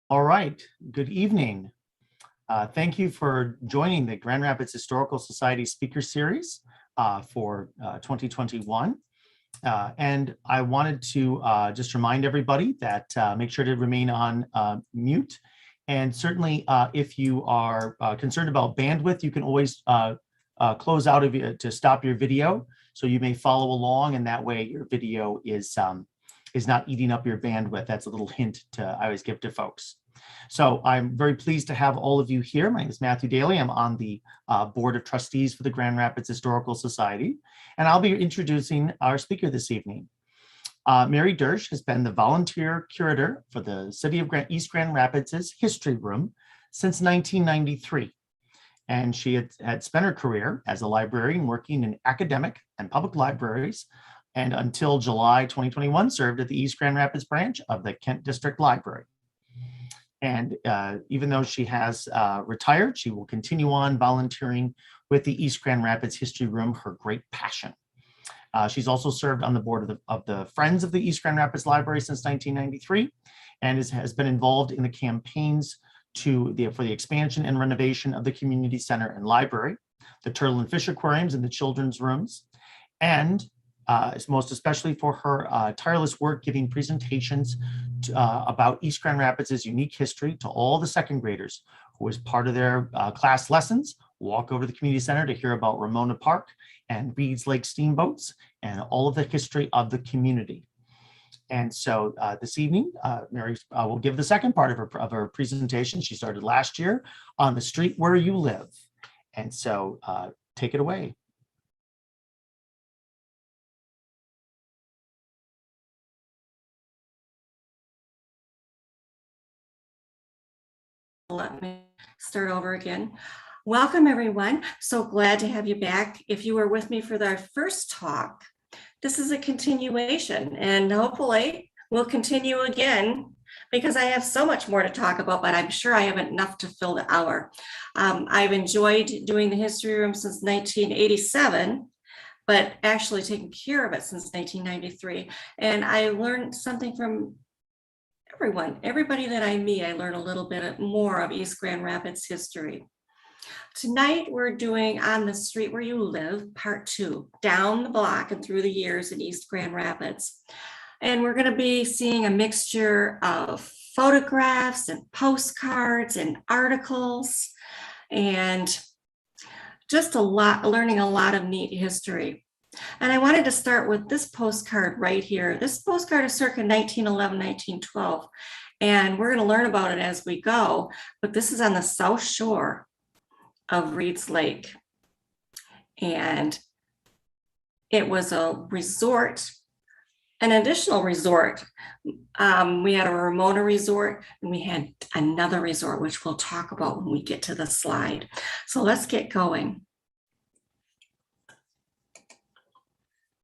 All right, good evening. Thank you for joining the Grand Rapids Historical Society Speaker Series for 2021. And I wanted to just remind everybody that make sure to remain on mute. And certainly if you are concerned about bandwidth, you can always close out of it to stop your video. So you may follow along, and that way your video is not eating up your bandwidth. That's a little hint I always give to folks. So I'm very pleased to have all of you here. My name is Matthew Daly. I'm on the Board of Trustees for the Grand Rapids Historical Society, and I'll be introducing our speaker this evening. Mary Dersch has been the volunteer curator for the City of East Grand Rapids' History Room since 1993. And she had spent her career as a librarian working in academic and public libraries, and until July 2021 served at the East Grand Rapids branch of the Kent District Library. And even though she has retired, she will continue on volunteering with the East Grand Rapids History Room, her great passion. She's also served on the board of the Friends of the East Grand Rapids Library since 1993, and has been involved in the campaigns for the expansion and renovation of the community center and library, the turtle and fish aquariums, and the children's rooms, and most especially for her tireless work giving presentations about East Grand Rapids' unique history to all the second graders who, as part of their class lessons, walk over to the community center to hear about Ramona Park and Reed's Lake steamboats and all of the history of the community. And so this evening, Mary will give the second part of her presentation. She started last year on the street where you live. And so take it away. Let me start over again. Welcome, everyone. So glad to have you back. If you were with me for our first talk, this is a continuation, and hopefully we'll continue again because I have so much more to talk about, but I'm sure I haven't enough to fill the hour. I've enjoyed doing the history room since 1987, but actually taking care of it since 1993. And I learned something from everybody that I meet. I learn a little bit more of East Grand Rapids history. Tonight, we're doing On the Street Where You Live, part 2, down the block and through the years in East Grand Rapids. And we're going to be seeing a mixture of photographs and postcards and articles, and just learning a lot of neat history. And I wanted to start with this postcard right here. This postcard is circa 1911, 1912, and we're going to learn about it as we go, but this is on the south shore of Reed's Lake. And it was a resort, an additional resort. We had a Ramona resort, and we had another resort, which we'll talk about when we get to the slide. So let's get going.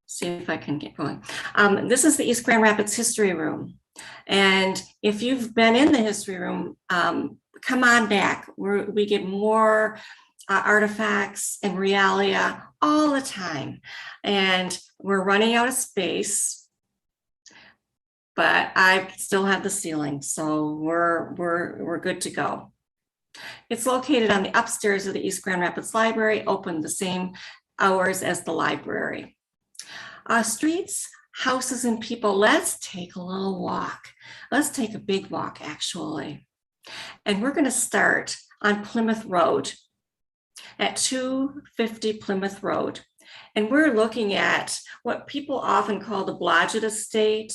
See if I can get going. This is the East Grand Rapids History Room. And if you've been in the history room, come on back. We get more artifacts and realia all the time. And we're running out of space, but I still have the ceiling, so we're good to go. It's located on the upstairs of the East Grand Rapids Library, open the same hours as the library. Streets, houses, and people. Let's take a little walk. Let's take a big walk, actually. And we're going to start on Plymouth Road at 250 Plymouth Road. And we're looking at what people often call the Blodgett estate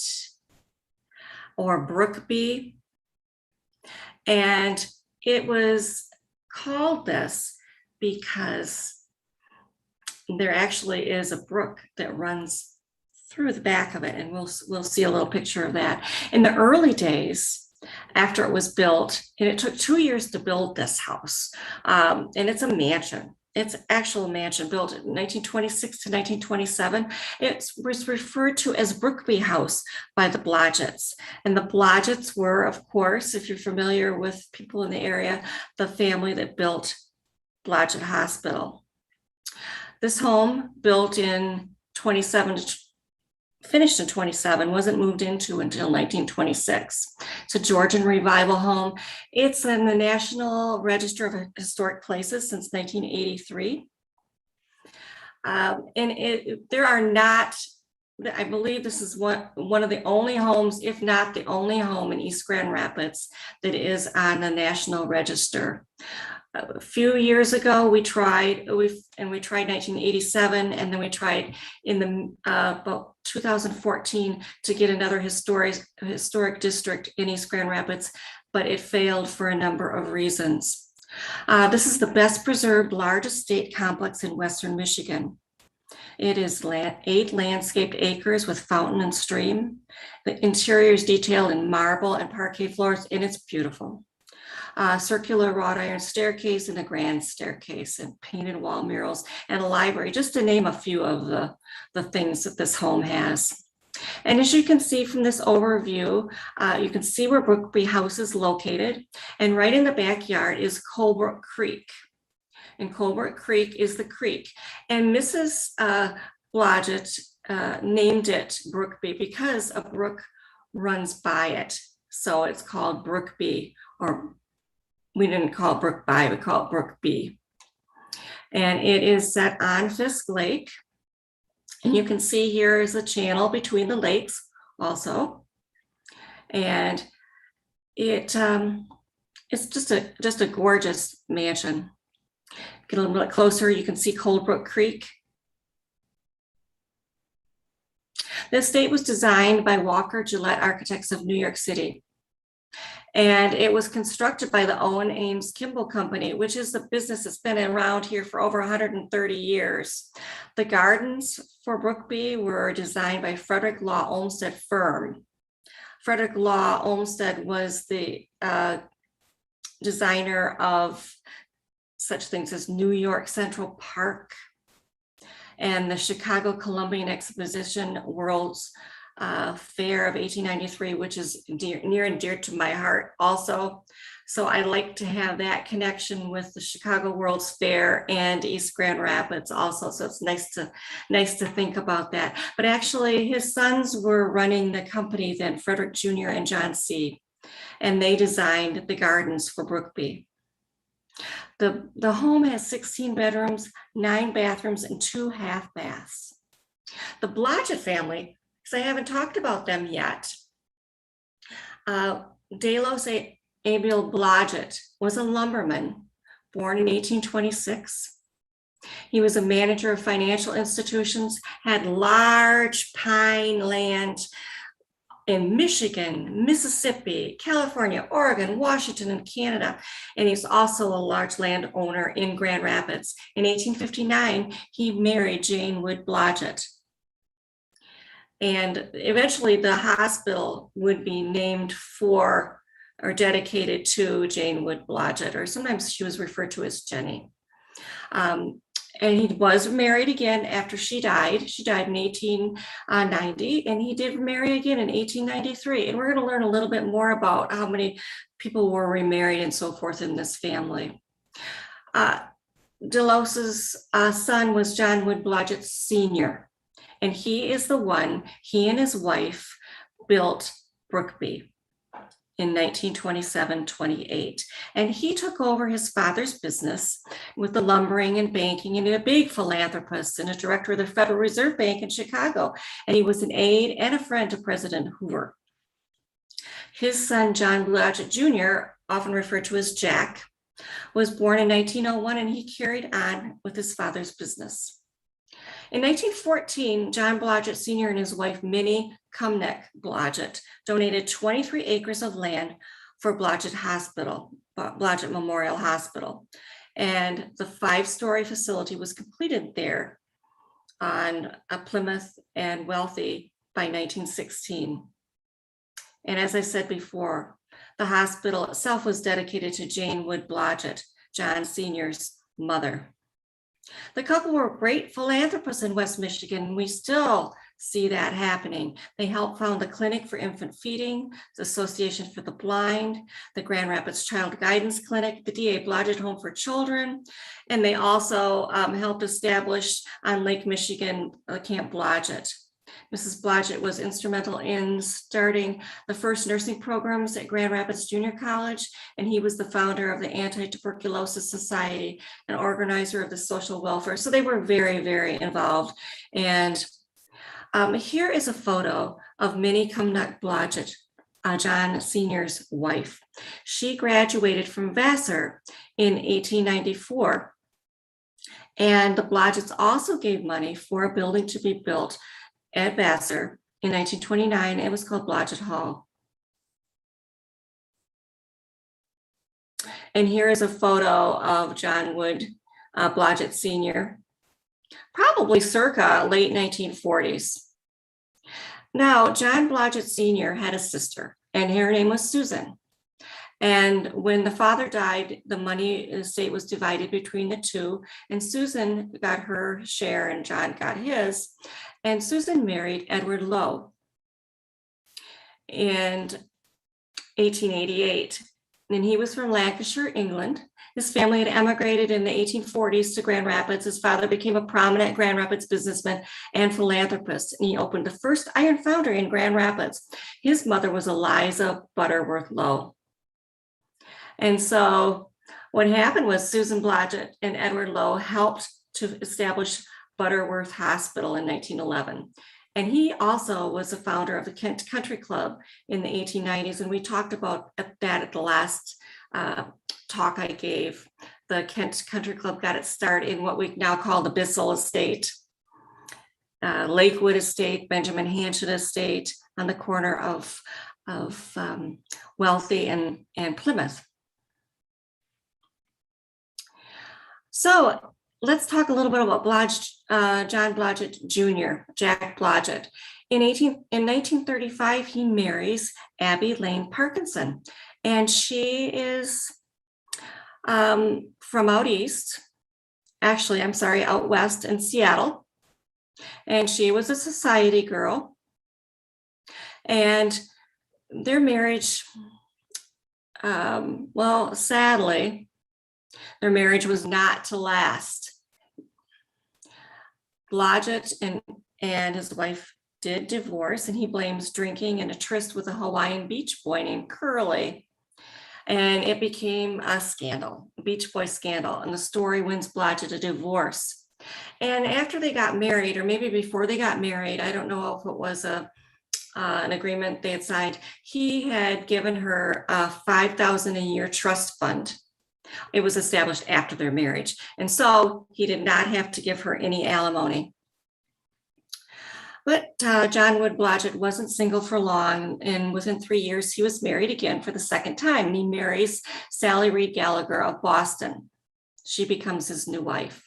or Brookby. And it was called this because there actually is a brook that runs through the back of it, and we'll see a little picture of that. In the early days, after it was built, and it took 2 years to build this house, and it's a mansion. It's an actual mansion built in 1926 to 1927. It was referred to as Brookby House by the Blodgetts. And the Blodgetts were, of course, if you're familiar with people in the area, the family that built Blodgett Hospital. This home, built in 27 finished in 27, wasn't moved into until 1926. It's a Georgian revival home. It's in the National Register of Historic Places since 1983. There are not, I believe this is one of the only homes, if not the only home in East Grand Rapids that is on the National Register. A few years ago, we tried 1987, and then we tried in the about 2014 to get another historic district in East Grand Rapids, but it failed for a number of reasons. This is the best preserved large estate complex in Western Michigan. It is 8 landscaped acres with fountain and stream. The interior is detailed in marble and parquet floors, and it's beautiful. Circular wrought iron staircase and a grand staircase and painted wall murals and a library, just to name a few of the things that this home has. And as you can see from this overview, you can see where Brookby House is located. And right in the backyard is Colebrook Creek. And Colebrook Creek is the creek. And Mrs. Blodgett named it Brookby because a brook runs by it. So it's called Brookby, or we didn't call it Brookby, we call it Brookby. And it is set on Fisk Lake. And you can see here is a channel between the lakes also. And it's just a gorgeous mansion. Get a little bit closer, you can see Coldbrook Creek. The estate was designed by Walker Gillette Architects of New York City. And it was constructed by the Owen Ames Kimball Company, which is the business that's been around here for over 130 years. The gardens for Brookby were designed by Frederick Law Olmsted firm. Frederick Law Olmsted was the designer of such things as New York Central Park and the Chicago Columbian Exposition World's Fair of 1893, which is near and dear to my heart also. So I like to have that connection with the Chicago World's Fair and East Grand Rapids also. So it's nice to think about that. But actually his sons were running the company then, Frederick Jr. and John C. And they designed the gardens for Brookby. The home has 16 bedrooms, 9 bathrooms, and 2 half baths. The Blodgett family, because I haven't talked about them yet. Delos Abel Blodgett was a lumberman born in 1826. He was a manager of financial institutions, had large pine land in Michigan, Mississippi, California, Oregon, Washington, and Canada. And he's also a large landowner in Grand Rapids. In 1859, he married Jane Wood Blodgett. And eventually the hospital would be named for or dedicated to Jane Wood Blodgett, or sometimes she was referred to as Jenny. And he was married again after she died. She died in 1890, and he did marry again in 1893. And we're going to learn a little bit more about how many people were remarried and so forth in this family. Delos's son was John Wood Blodgett Sr., and he is the one, he and his wife built Brookby in 1927-28. And he took over his father's business with the lumbering and banking, and a big philanthropist and a director of the Federal Reserve Bank in Chicago. And he was an aide and a friend to President Hoover. His son, John Blodgett Jr., often referred to as Jack, was born in 1901, and he carried on with his father's business. In 1914, John Blodgett Sr. and his wife, Minnie Cumnock Blodgett, donated 23 acres of land for Blodgett Hospital, Blodgett Memorial Hospital. And the 5-story facility was completed there on Plymouth and Wealthy by 1916. And as I said before, the hospital itself was dedicated to Jane Wood Blodgett, John Sr.'s mother. The couple were great philanthropists in West Michigan. We still see that happening. They helped found the Clinic for Infant Feeding, the Association for the Blind, the Grand Rapids Child Guidance Clinic, the D.A. Blodgett Home for Children, and they also helped establish on Lake Michigan Camp Blodgett. Mrs. Blodgett was instrumental in starting the first nursing programs at Grand Rapids Junior College, and he was the founder of the Anti-Tuberculosis Society and organizer of the social welfare. So they were very, very involved. And here is a photo of Minnie Cumnock Blodgett, John Sr.'s wife. She graduated from Vassar in 1894. And the Blodgetts also gave money for a building to be built at Vassar in 1929. It was called Blodgett Hall. And here is a photo of John Wood Blodgett Sr., probably circa late 1940s. Now, John Blodgett Sr. had a sister, and her name was Susan. And when the father died, the money estate was divided between the two, and Susan got her share and John got his. And Susan married Edward Lowe in 1888. And he was from Lancashire, England. His family had emigrated in the 1840s to Grand Rapids. His father became a prominent Grand Rapids businessman and philanthropist, and he opened the first iron foundry in Grand Rapids. His mother was Eliza Butterworth Lowe. And so what happened was Susan Blodgett and Edward Lowe helped to establish Butterworth Hospital in 1911. And he also was the founder of the Kent Country Club in the 1890s. And we talked about that at the last talk I gave. The Kent Country Club got its start in what we now call the Bissell Estate, Lakewood Estate, Benjamin Hanshin Estate on the corner of Wealthy and Plymouth. So let's talk a little bit about John Blodgett Jr., Jack Blodgett. In 1935, he marries Abby Lane Parkinson, and she is from out east, actually, I'm sorry, out west in Seattle. And she was a society girl. And their marriage, well, sadly, their marriage was not to last. Blodgett and his wife did divorce, and he blames drinking and a tryst with a Hawaiian beach boy named Curly. And it became a scandal, a Beach Boy scandal. And the story wins Blodgett a divorce. And after they got married, or maybe before they got married, I don't know if it was an agreement they had signed, he had given her a $5,000 a year trust fund. It was established after their marriage. And so he did not have to give her any alimony. But John Wood Blodgett wasn't single for long, and within 3 years, he was married again for the second time, and he marries Sally Reed Gallagher of Boston. She becomes his new wife.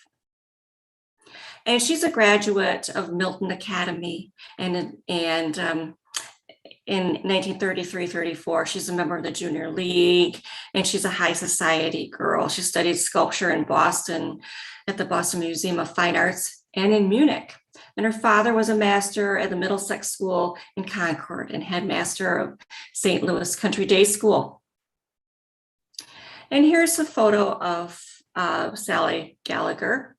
And she's a graduate of Milton Academy, and in 1933-34, she's a member of the Junior League, and she's a high society girl. She studied sculpture in Boston at the Boston Museum of Fine Arts and in Munich. And her father was a master at the Middlesex School in Concord and headmaster of St. Louis Country Day School. And here's a photo of Sally Gallagher.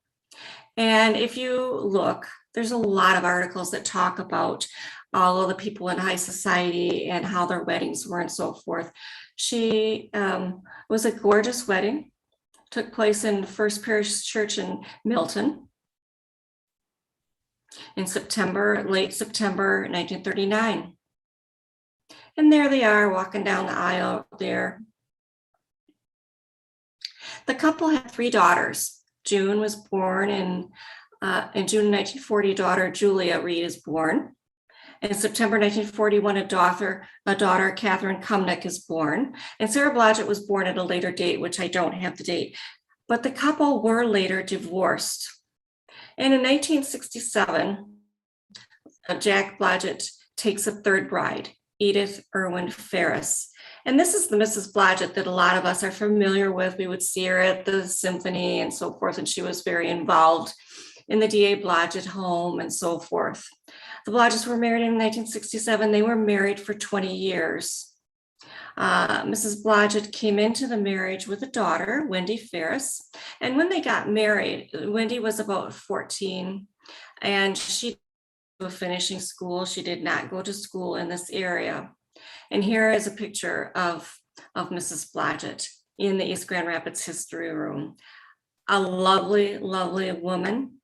And if you look, there's a lot of articles that talk about all of the people in high society and how their weddings were and so forth. She was a gorgeous wedding, took place in First Parish Church in Milton in late September 1939. And there they are walking down the aisle there. The couple had 3 daughters. June was born in June 1940, daughter Julia Reed is born. In September 1941, a daughter, Catherine Cumnock, is born. And Sarah Blodgett was born at a later date, which I don't have the date. But the couple were later divorced. And in 1967, Jack Blodgett takes a 3rd bride, Edith Irwin Ferris. And this is the Mrs. Blodgett that a lot of us are familiar with. We would see her at the symphony and so forth, and she was very involved in the D.A. Blodgett home and so forth. The Blodgetts were married in 1967. They were married for 20 years. Mrs. Blodgett came into the marriage with a daughter, Wendy Ferris. And when they got married, Wendy was about 14, and she finishing school. She did not go to school in this area. And here is a picture of Mrs. Blodgett in the East Grand Rapids History Room. A lovely, lovely woman.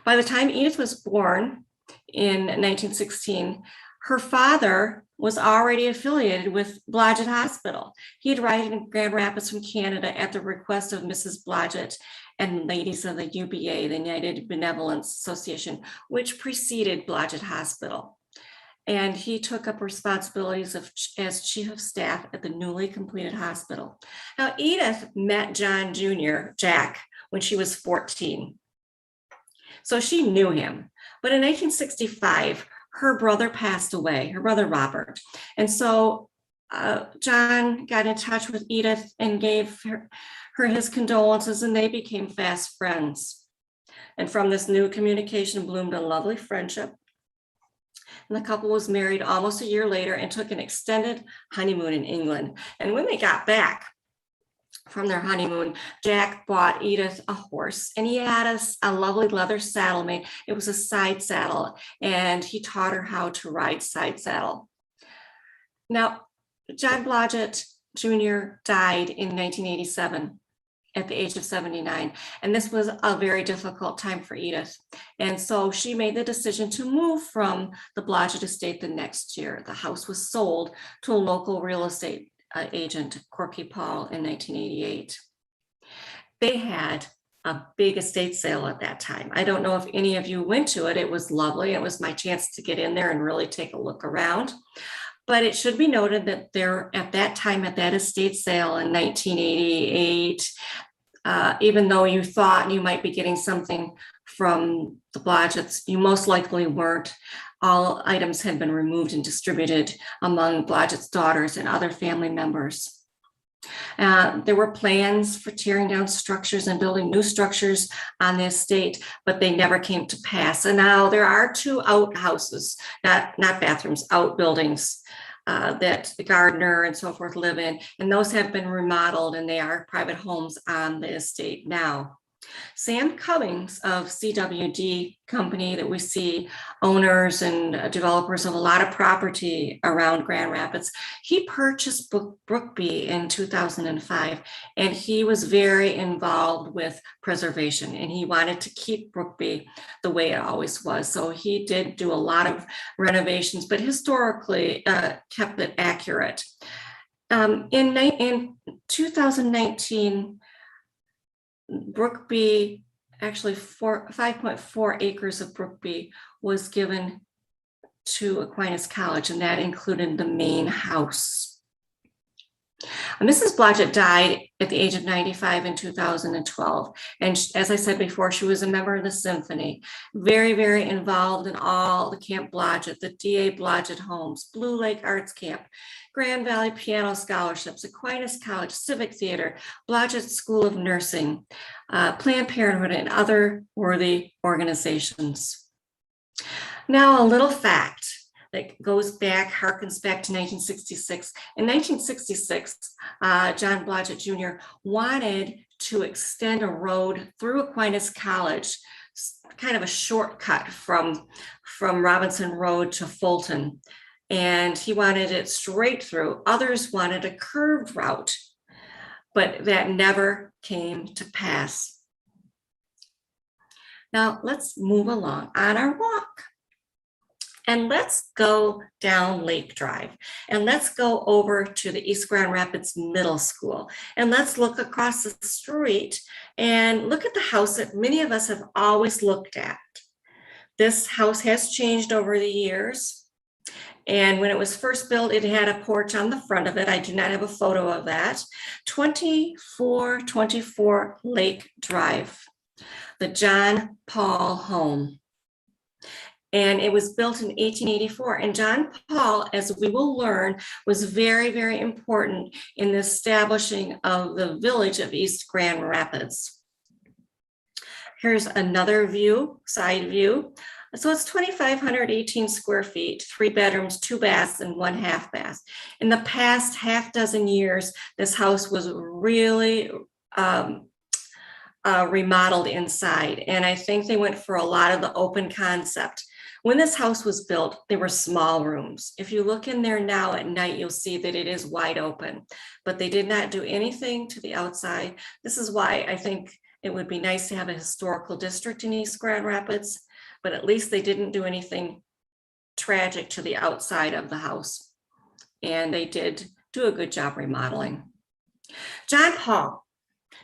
By the time Edith was born in 1916, her father was already affiliated with Blodgett Hospital. He had arrived in Grand Rapids from Canada at the request of Mrs. Blodgett and ladies of the UBA, the United Benevolence Association, which preceded Blodgett Hospital. And he took up responsibilities as chief of staff at the newly completed hospital. Now, Edith met John Jr., Jack, when she was 14. So she knew him. But in 1965, her brother passed away, her brother Robert. And so John got in touch with Edith and gave her his condolences, and they became fast friends. And from this new communication bloomed a lovely friendship. And the couple was married almost a year later and took an extended honeymoon in England. And when they got back from their honeymoon, Jack bought Edith a horse, and he had a lovely leather saddle made. It was a side saddle, and he taught her how to ride side saddle. Now, John Blodgett Jr. died in 1987 at the age of 79, and this was a very difficult time for Edith. And so she made the decision to move from the Blodgett estate the next year. The house was sold to a local real estate agent, Corky Paul, in 1988. They had a big estate sale at that time. I don't know if any of you went to it. It was lovely. It was my chance to get in there and really take a look around. But it should be noted that there, at that time, at that estate sale in 1988, even though you thought you might be getting something from the Blodgetts, you most likely weren't. All items had been removed and distributed among Blodgett's daughters and other family members. There were plans for tearing down structures and building new structures on the estate, but they never came to pass. And now there are two outhouses, not bathrooms, outbuildings that the gardener and so forth live in, and those have been remodeled and they are private homes on the estate now. Sam Cummings of CWD Company, that we see owners and developers of a lot of property around Grand Rapids, he purchased Brookby in 2005, and he was very involved with preservation, and he wanted to keep Brookby the way it always was. So he did do a lot of renovations, but historically kept it accurate. In 2019, Brookby, actually 5.4 acres of Brookby was given to Aquinas College, and that included the main house. Mrs. Blodgett died at the age of 95 in 2012. And as I said before, she was a member of the symphony, very, very involved in all the Camp Blodgett, the D.A. Blodgett homes, Blue Lake Arts Camp, Grand Valley Piano Scholarships, Aquinas College, Civic Theater, Blodgett School of Nursing, Planned Parenthood, and other worthy organizations. Now, a little fact that goes back, harkens back to 1966. In 1966, John Blodgett Jr. wanted to extend a road through Aquinas College, kind of a shortcut from Robinson Road to Fulton. And he wanted it straight through. Others wanted a curved route, but that never came to pass. Now let's move along on our walk. And let's go down Lake Drive, and let's go over to the East Grand Rapids Middle School. And let's look across the street and look at the house that many of us have always looked at. This house has changed over the years. And when it was first built, it had a porch on the front of it. I do not have a photo of that. 2424 Lake Drive, the John Paul home. And it was built in 1884. And John Paul, as we will learn, was very, very important in the establishing of the village of East Grand Rapids. Here's another view, side view. So it's 2,518 square feet, 3 bedrooms, 2 baths, and 1 half bath. In the past half dozen years, this house was really remodeled inside. And I think they went for a lot of the open concept. When this house was built, they were small rooms. If you look in there now at night, you'll see that it is wide open, but they did not do anything to the outside. This is why I think it would be nice to have a historical district in East Grand Rapids, but at least they didn't do anything tragic to the outside of the house. And they did do a good job remodeling. John Paul,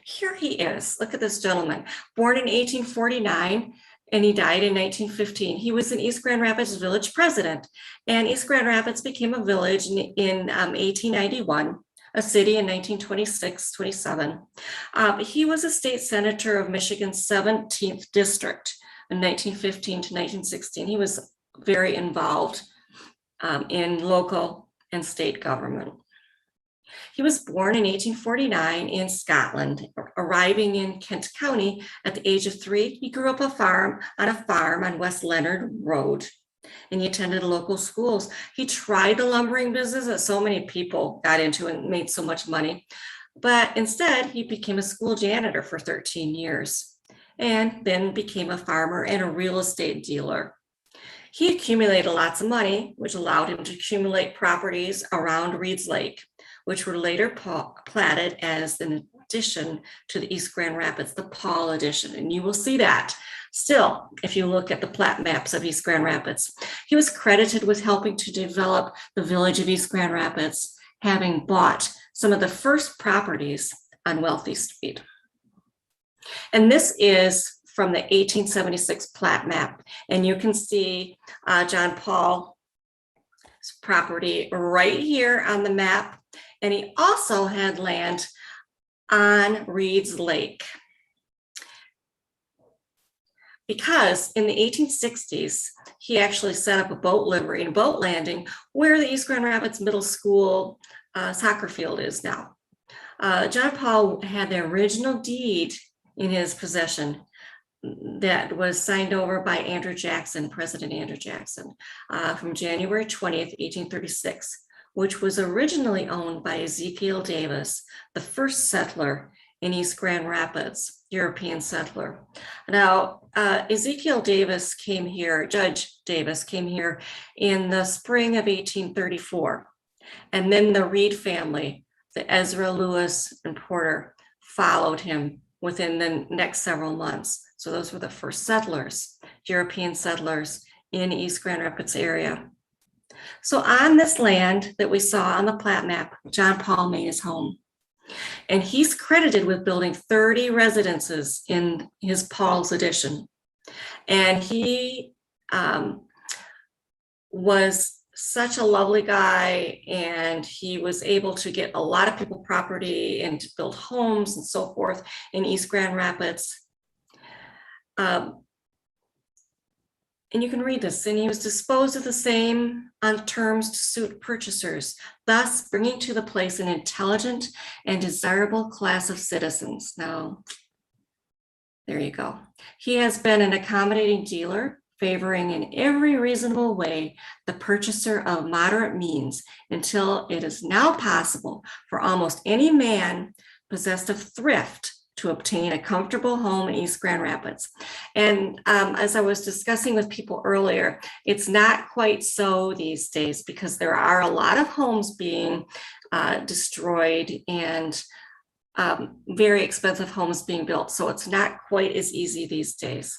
here he is. Look at this gentleman, born in 1849. And he died in 1915. He was an East Grand Rapids village president, and East Grand Rapids became a village in 1891, a city in 1926-27. He was a state senator of Michigan's 17th district in 1915 to 1916. He was very involved in local and state government. He was born in 1849 in Scotland, arriving in Kent County at the age of 3. He grew up on a farm on West Leonard Road, and he attended local schools. He tried the lumbering business that so many people got into and made so much money, but instead he became a school janitor for 13 years and then became a farmer and a real estate dealer. He accumulated lots of money, which allowed him to accumulate properties around Reed's Lake, which were later platted as an addition to the East Grand Rapids, the Paul addition. And you will see that still if you look at the plat maps of East Grand Rapids. He was credited with helping to develop the village of East Grand Rapids, having bought some of the first properties on Wealthy Street. And this is from the 1876 plat map. And you can see John Paul's property right here on the map. And he also had land on Reed's Lake. Because in the 1860s, he actually set up a boat livery and boat landing where the East Grand Rapids Middle School soccer field is now. John Paul had the original deed in his possession that was signed over by Andrew Jackson, President Andrew Jackson, from January 20th, 1836. Which was originally owned by Ezekiel Davis, the first settler in East Grand Rapids, European settler. Now, Ezekiel Davis came here, Judge Davis came here in the spring of 1834. And then the Reed family, the Ezra, Lewis, and Porter, followed him within the next several months. So those were the first settlers, European settlers in East Grand Rapids area. So on this land that we saw on the plat map, John Paul made his home. And he's credited with building 30 residences in his Paul's addition. And he was such a lovely guy, and he was able to get a lot of people property and to build homes and so forth in East Grand Rapids. And you can read this, and he was disposed of the same on terms to suit purchasers, thus bringing to the place an intelligent and desirable class of citizens. Now, there you go. He has been an accommodating dealer, favoring in every reasonable way the purchaser of moderate means until it is now possible for almost any man possessed of thrift to obtain a comfortable home in East Grand Rapids. And as I was discussing with people earlier, it's not quite so these days because there are a lot of homes being destroyed and very expensive homes being built. So it's not quite as easy these days.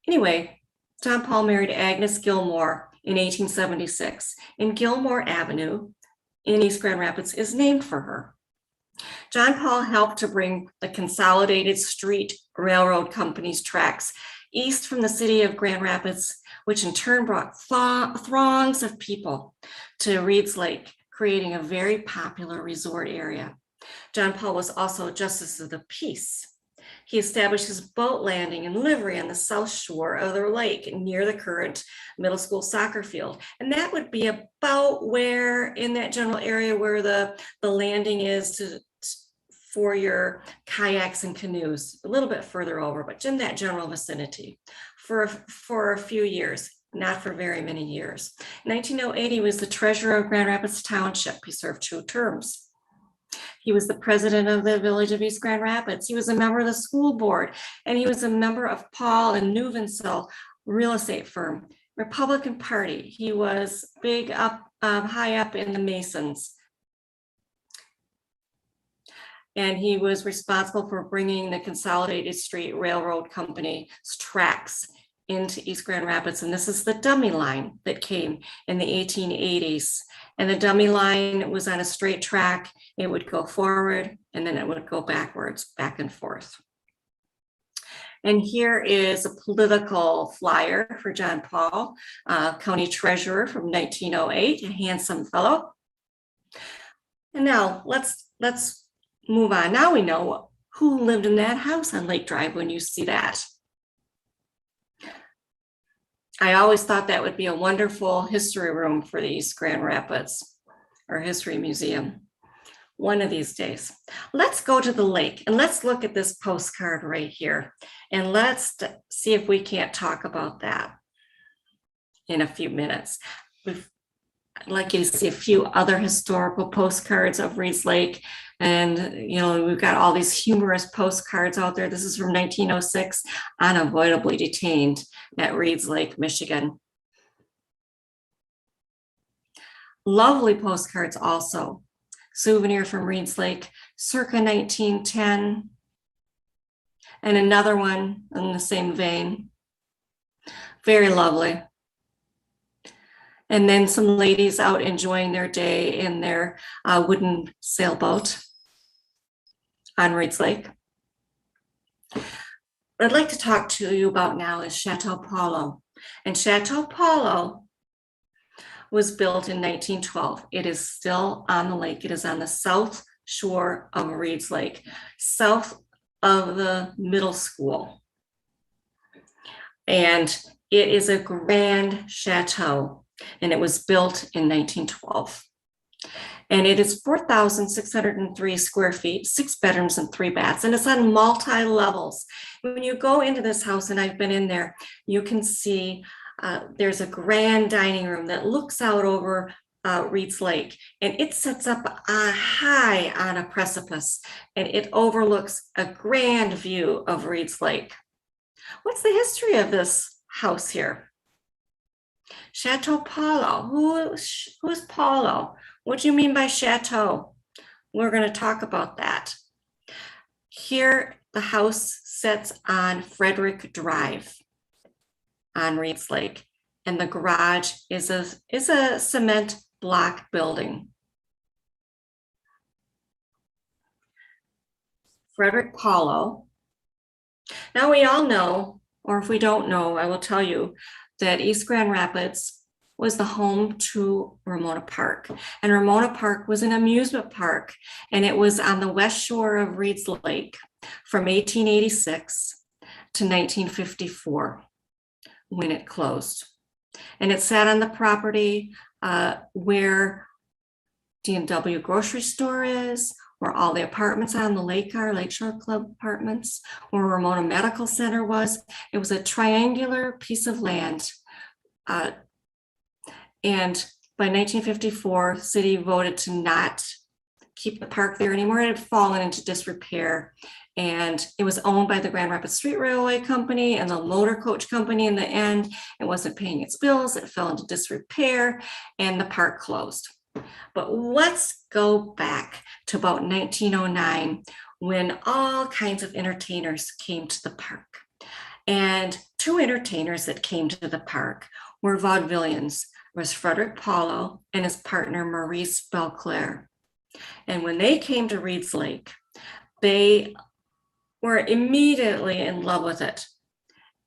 Anyway, John Paul married Agnes Gilmore in 1876, and Gilmore Avenue in East Grand Rapids is named for her. John Paul helped to bring the Consolidated Street Railroad Company's tracks east from the city of Grand Rapids, which in turn brought throngs of people to Reed's Lake, creating a very popular resort area. John Paul was also Justice of the Peace. He established his boat landing and livery on the south shore of the lake near the current middle school soccer field. And that would be about where in that general area where the landing is for your kayaks and canoes, a little bit further over, but in that general vicinity for a few years, not for very many years. In 1908, he was the treasurer of Grand Rapids Township. He served 2 terms. He was the president of the village of East Grand Rapids. He was a member of the school board, and he was a member of Paul and Nuvensil real estate firm, Republican Party. He was big up, high up in the Masons. And he was responsible for bringing the Consolidated Street Railroad Company's tracks into East Grand Rapids. And this is the dummy line that came in the 1880s. And the dummy line was on a straight track. It would go forward and then it would go backwards, back and forth. And here is a political flyer for John Paul, county treasurer from 1908, a handsome fellow. And now let's move on. Now we know who lived in that house on Lake Drive when you see that. I always thought that would be a wonderful history room for the East Grand Rapids or History Museum one of these days. Let's go to the lake and let's look at this postcard right here. And let's see if we can't talk about that in a few minutes. I'd like you to see a few other historical postcards of Reed's Lake. And, you know, we've got all these humorous postcards out there. This is from 1906, Unavoidably Detained at Reed's Lake, Michigan. Lovely postcards also. Souvenir from Reed's Lake, circa 1910. And another one in the same vein. Very lovely. And then some ladies out enjoying their day in their wooden sailboat on Reed's Lake. What I'd like to talk to you about now is Chateau Paulo. And Chateau Paulo was built in 1912. It is still on the lake. It is on the south shore of Reed's Lake, south of the middle school. And it is a grand chateau. And it was built in 1912. And it is 4,603 square feet, 6 bedrooms and 3 baths, and it's on multi-levels. When you go into this house, and I've been in there, you can see there's a grand dining room that looks out over Reed's Lake, and it sets up high on a precipice, and it overlooks a grand view of Reed's Lake. What's the history of this house here? Chateau Paulo. Who's Paulo? What do you mean by chateau? We're going to talk about that. Here, the house sits on Frederick Drive on Reed's Lake, and the garage is a cement block building. Frederick Paulo. Now we all know, or if we don't know, I will tell you, that East Grand Rapids was the home to Ramona Park. And Ramona Park was an amusement park, and it was on the west shore of Reed's Lake from 1886 to 1954 when it closed. And it sat on the property where D&W grocery store is, where all the apartments on the lake are, Lakeshore Club apartments, where Ramona Medical Center was. It was a triangular piece of land. And by 1954, the city voted to not keep the park there anymore. It had fallen into disrepair. And it was owned by the Grand Rapids Street Railway Company and the Motor Coach Company in the end. It wasn't paying its bills. It fell into disrepair and the park closed. But let's go back to about 1909 when all kinds of entertainers came to the park. And 2 entertainers that came to the park were vaudevillians. There was Frederick Paulo and his partner Maurice Belclair. And when they came to Reed's Lake, they were immediately in love with it.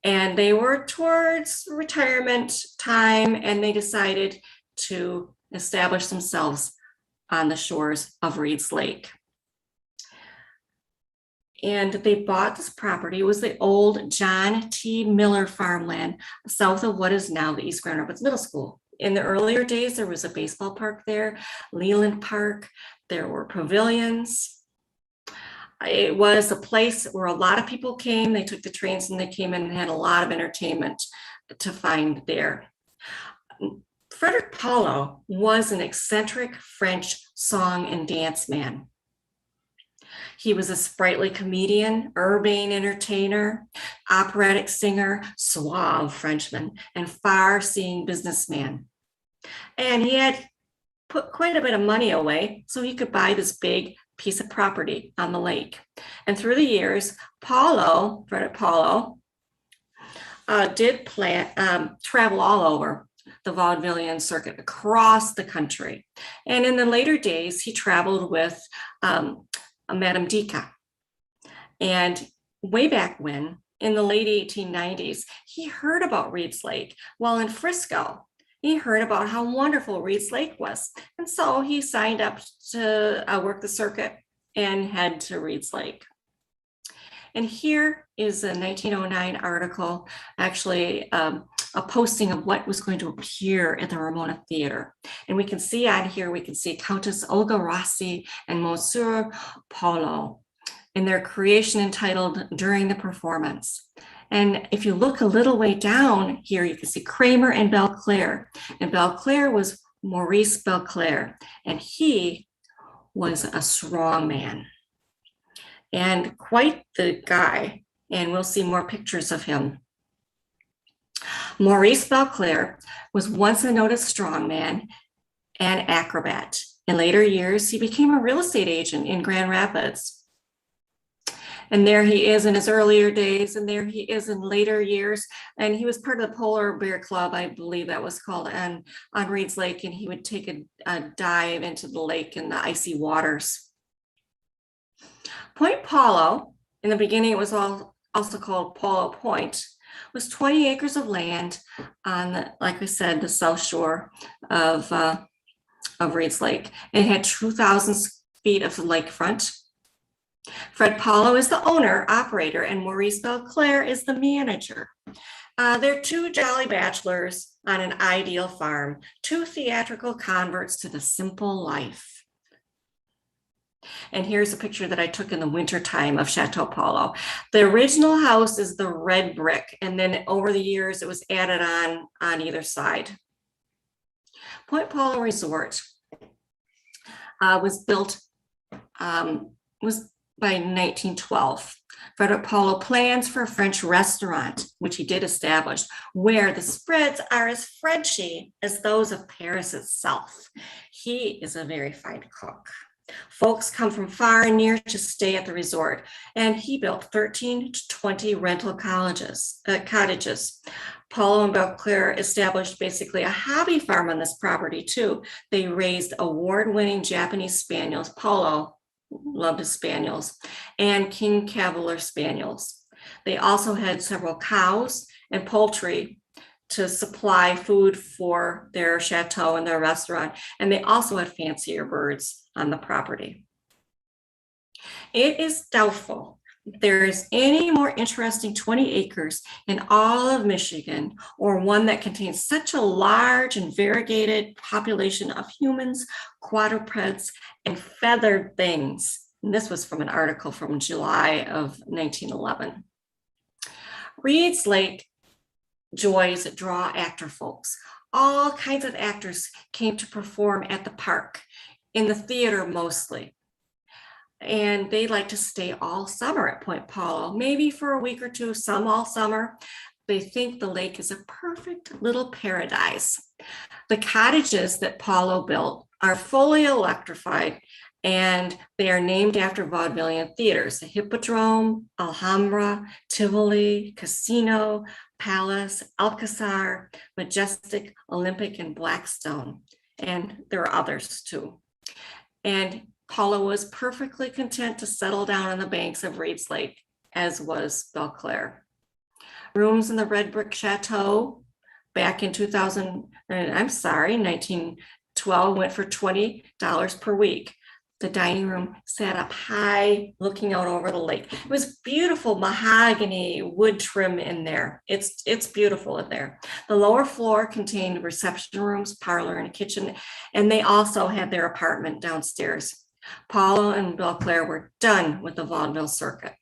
And they were towards retirement time, and they decided to establish themselves on the shores of Reed's Lake. And they bought this property. It was the old John T. Miller farmland south of what is now the East Grand Rapids Middle School. In the earlier days, there was a baseball park there, Leland Park. There were pavilions. It was a place where a lot of people came. They took the trains and they came in and had a lot of entertainment to find there. Frederick Paulo was an eccentric French song and dance man. He was a sprightly comedian, urbane entertainer, operatic singer, suave Frenchman, and far-seeing businessman. And he had put quite a bit of money away so he could buy this big piece of property on the lake. And through the years, Frederick Paulo, did travel all over the vaudevillian circuit across the country. And in the later days, he traveled with Madame Dica. And way back when, in the late 1890s, he heard about Reed's Lake while in Frisco. He heard about how wonderful Reed's Lake was. And so he signed up to work the circuit and head to Reed's Lake. And here is a 1909 article, actually a posting of what was going to appear at the Ramona Theater. And we can see on here, we can see Countess Olga Rossi and Monsieur Paulo in their creation entitled During the Performance. And if you look a little way down here, you can see Kramer and Belclair. And Belclair was Maurice Belclair, and he was a strong man and quite the guy. And we'll see more pictures of him. Maurice Belclair was once a noted strongman and acrobat. In later years, he became a real estate agent in Grand Rapids. And there he is in his earlier days, and there he is in later years. And he was part of the Polar Bear Club, I believe that was called, on Reed's Lake, and he would take a dive into the lake in the icy waters. Point Paulo, in the beginning it was also called Paulo Point, was 20 acres of land on, like I said, the south shore of Reed's Lake. It had 2,000 feet of lakefront. Fred Paulo is the owner, operator, and Maurice Belclair is the manager. They're two jolly bachelors on an ideal farm, two theatrical converts to the simple life. And here's a picture that I took in the wintertime of Chateau Paulo. The original house is the red brick, and then over the years it was added on either side. Point Paulo Resort was built, was by 1912. Frederick Paulo plans for a French restaurant, which he did establish, where the spreads are as Frenchy as those of Paris itself. He is a very fine cook. Folks come from far and near to stay at the resort, and he built 13 to 20 rental cottages. Paulo and Belclair established basically a hobby farm on this property too. They raised award-winning Japanese spaniels. Paulo loved his spaniels, and King Cavalier spaniels. They also had several cows and poultry to supply food for their chateau and their restaurant, and they also had fancier birds on the property. It is doubtful there is any more interesting 20 acres in all of Michigan, or one that contains such a large and variegated population of humans, quadrupeds, and feathered things. And this was from an article from July of 1911. Reed's Lake joys draw actor folks. All kinds of actors came to perform at the park, in the theater mostly. And they like to stay all summer at Point Paulo, maybe for a week or two, some all summer. They think the lake is a perfect little paradise. The cottages that Paulo built are fully electrified, and they are named after vaudevillian theaters: the Hippodrome, Alhambra, Tivoli, Casino, Palace, Alcazar, Majestic, Olympic, and Blackstone. And there are others too. And Paulo was perfectly content to settle down on the banks of Reed's Lake, as was Belclair. Rooms in the red brick chateau back in 1912 went for $20 per week. The dining room sat up high, looking out over the lake. It was beautiful mahogany wood trim in there. It's beautiful in there. The lower floor contained reception rooms, parlor, and a kitchen, and they also had their apartment downstairs. Paulo and Belclair were done with the vaudeville circuit.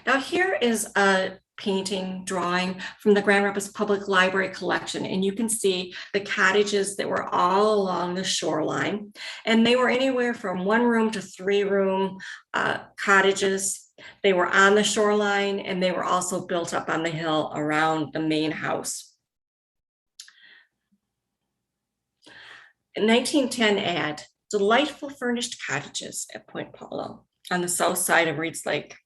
Now here is a painting, drawing from the Grand Rapids Public Library collection. And you can see the cottages that were all along the shoreline. And they were anywhere from 1-room to 3-room cottages. They were on the shoreline, and they were also built up on the hill around the main house. In 1910 ad, delightful furnished cottages at Point Paulo on the south side of Reed's Lake.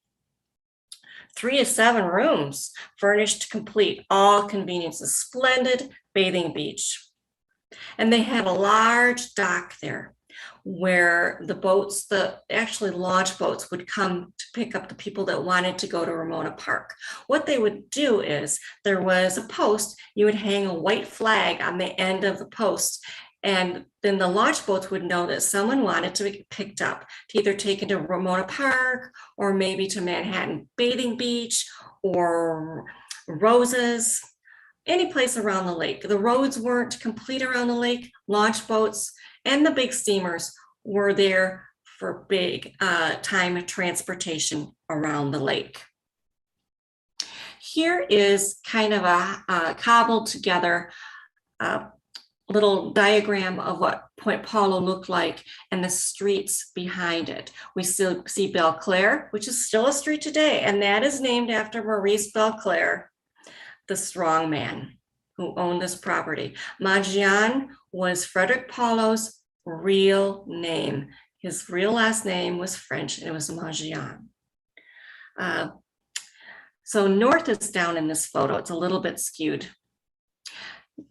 3 to 7 rooms, furnished complete, all conveniences, splendid bathing beach. And they had a large dock there where the boats, actually launch boats, would come to pick up the people that wanted to go to Ramona Park. What they would do is there was a post, you would hang a white flag on the end of the post, and then the launch boats would know that someone wanted to be picked up to either take into Ramona Park or maybe to Manhattan Bathing Beach or Roses, any place around the lake. The roads weren't complete around the lake. Launch boats and the big steamers were there for big time transportation around the lake. Here is kind of a cobbled together little diagram of what Point Paulo looked like and the streets behind it. We still see Belclair, which is still a street today, and that is named after Maurice Belclair, the strong man who owned this property. Maggian was Frederick Paulo's real name. His real last name was French, and it was Maggian. So north is down in this photo. It's a little bit skewed.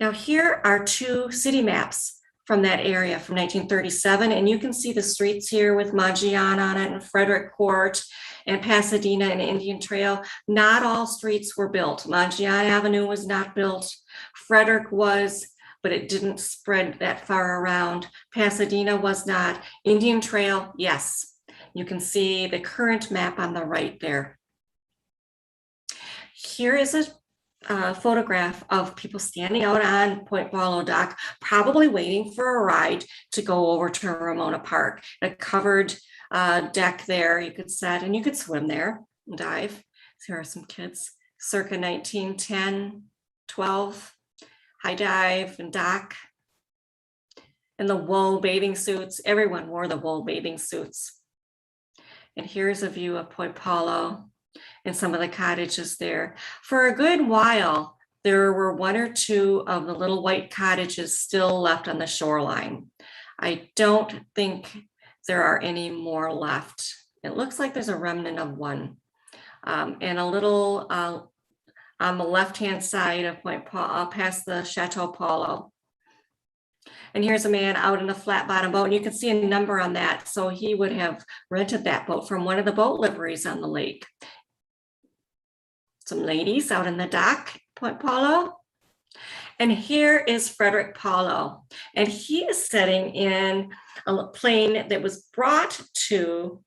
Now here are 2 city maps from that area from 1937, and you can see the streets here with Maggian on it and Frederick Court and Pasadena and Indian Trail. Not all streets were built. Maggian Avenue was not built. Frederick was, but it didn't spread that far around. Pasadena was not. Indian Trail, yes. You can see the current map on the right there. Here is a photograph of people standing out on Point Paulo dock, probably waiting for a ride to go over to Ramona Park. A covered deck there you could set, and you could swim there and dive. Here are some kids, circa 1910, 12, high dive and dock. And the wool bathing suits, everyone wore the wool bathing suits. And here's a view of Point Paulo and some of the cottages there. For a good while, there were 1 or 2 of the little white cottages still left on the shoreline. I don't think there are any more left. It looks like there's a remnant of 1. And a little on the left-hand side of Point Paulo, past the Chateau Paulo. And here's a man out in a flat bottom boat, and you can see a number on that. So he would have rented that boat from one of the boat liveries on the lake. Some ladies out in the dock, Point Paulo. And here is Frederick Paulo, and he is sitting in a plane that was brought to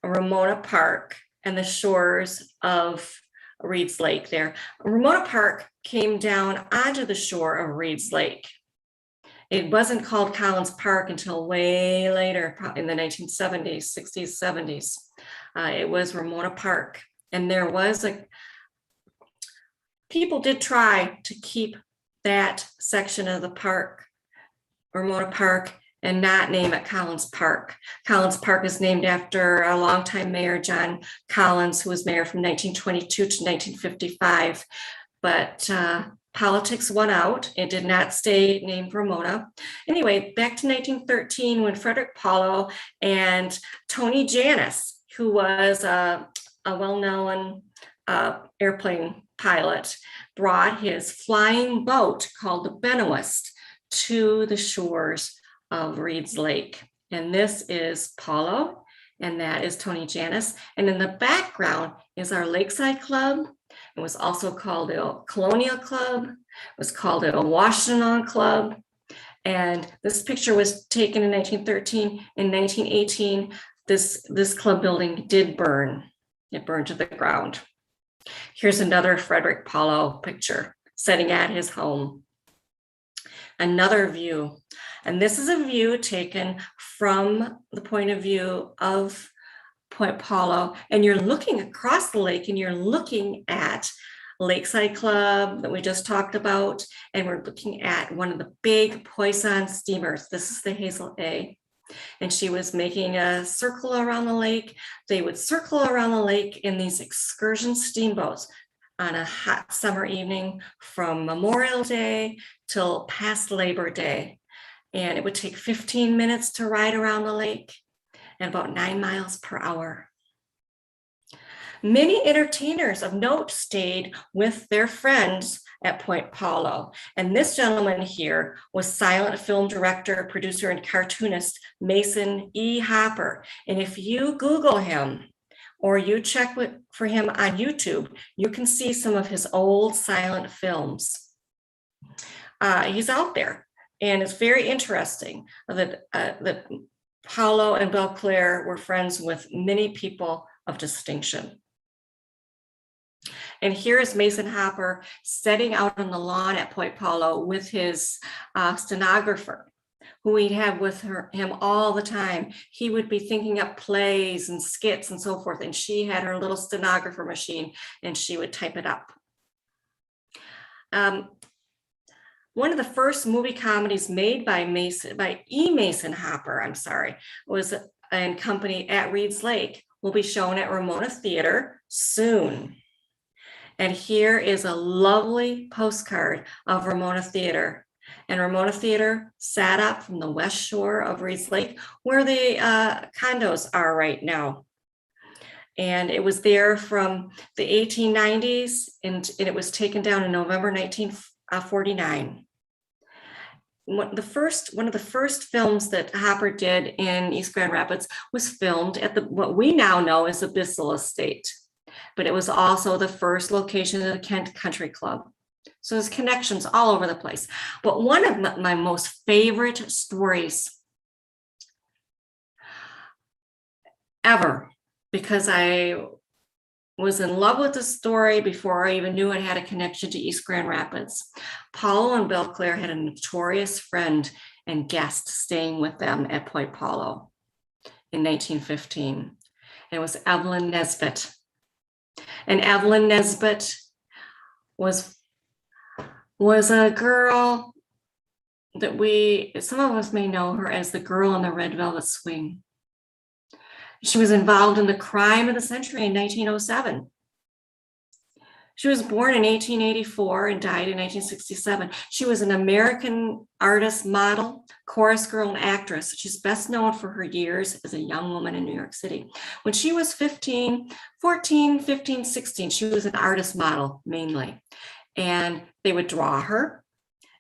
Ramona Park and the shores of Reed's Lake there. Ramona Park came down onto the shore of Reed's Lake. It wasn't called Collins Park until way later, in the 1970s, 60s, 70s. It was Ramona Park, and there was people did try to keep that section of the park, Ramona Park, and not name it Collins Park. Collins Park is named after a longtime mayor, John Collins, who was mayor from 1922 to 1955. But politics won out. It did not stay named Ramona. Anyway, back to 1913 when Frederick Paulo and Tony Janis, who was a well-known airplane pilot, brought his flying boat called the Benoist to the shores of Reed's Lake. And this is Paulo, and that is Tony Janis. And in the background is our Lakeside Club. It was also called the Colonial Club. It was called the Washington Club. And this picture was taken in 1913. In 1918, this club building did burn. It burned to the ground. Here's another Frederick Paulo picture sitting at his home. Another view, and this is a view taken from the point of view of Point Paulo, and you're looking across the lake and you're looking at Lakeside Club that we just talked about, and we're looking at one of the big Poisson steamers. This is the Hazel A, and she was making a circle around the lake. They would circle around the lake in these excursion steamboats on a hot summer evening from Memorial Day till past Labor Day. And it would take 15 minutes to ride around the lake and about 9 miles per hour. Many entertainers of note stayed with their friends at Point Paulo. And this gentleman here was silent film director, producer, and cartoonist Mason E. Hopper. And if you Google him or you check for him on YouTube, you can see some of his old silent films. He's out there, and it's very interesting that Paulo and Belclair were friends with many people of distinction. And here is Mason Hopper setting out on the lawn at Point Paulo with his stenographer, who he'd have with him all the time. He would be thinking up plays and skits and so forth, and she had her little stenographer machine, and she would type it up. One of the first movie comedies made by E. Mason Hopper, was in company at Reed's Lake, will be shown at Ramona Theater soon. And here is a lovely postcard of Ramona Theater. And Ramona Theater sat up from the west shore of Reed's Lake, where the condos are right now. And it was there from the 1890s, and it was taken down in November 1949. One of the first films that Hopper did in East Grand Rapids was filmed at what we now know as the Bissell Estate, but it was also the first location of the Kent Country Club. So there's connections all over the place. But one of my most favorite stories ever, because I was in love with the story before I even knew it had a connection to East Grand Rapids. Paulo and Belclair had a notorious friend and guest staying with them at Point Paulo in 1915. It was Evelyn Nesbitt. And Evelyn Nesbitt was a girl that some of us may know her as the girl in the red velvet swing. She was involved in the crime of the century in 1907. She was born in 1884 and died in 1967. She was an American artist, model, chorus girl, and actress. She's best known for her years as a young woman in New York City. When she was 16, 16, she was an artist model mainly. And they would draw her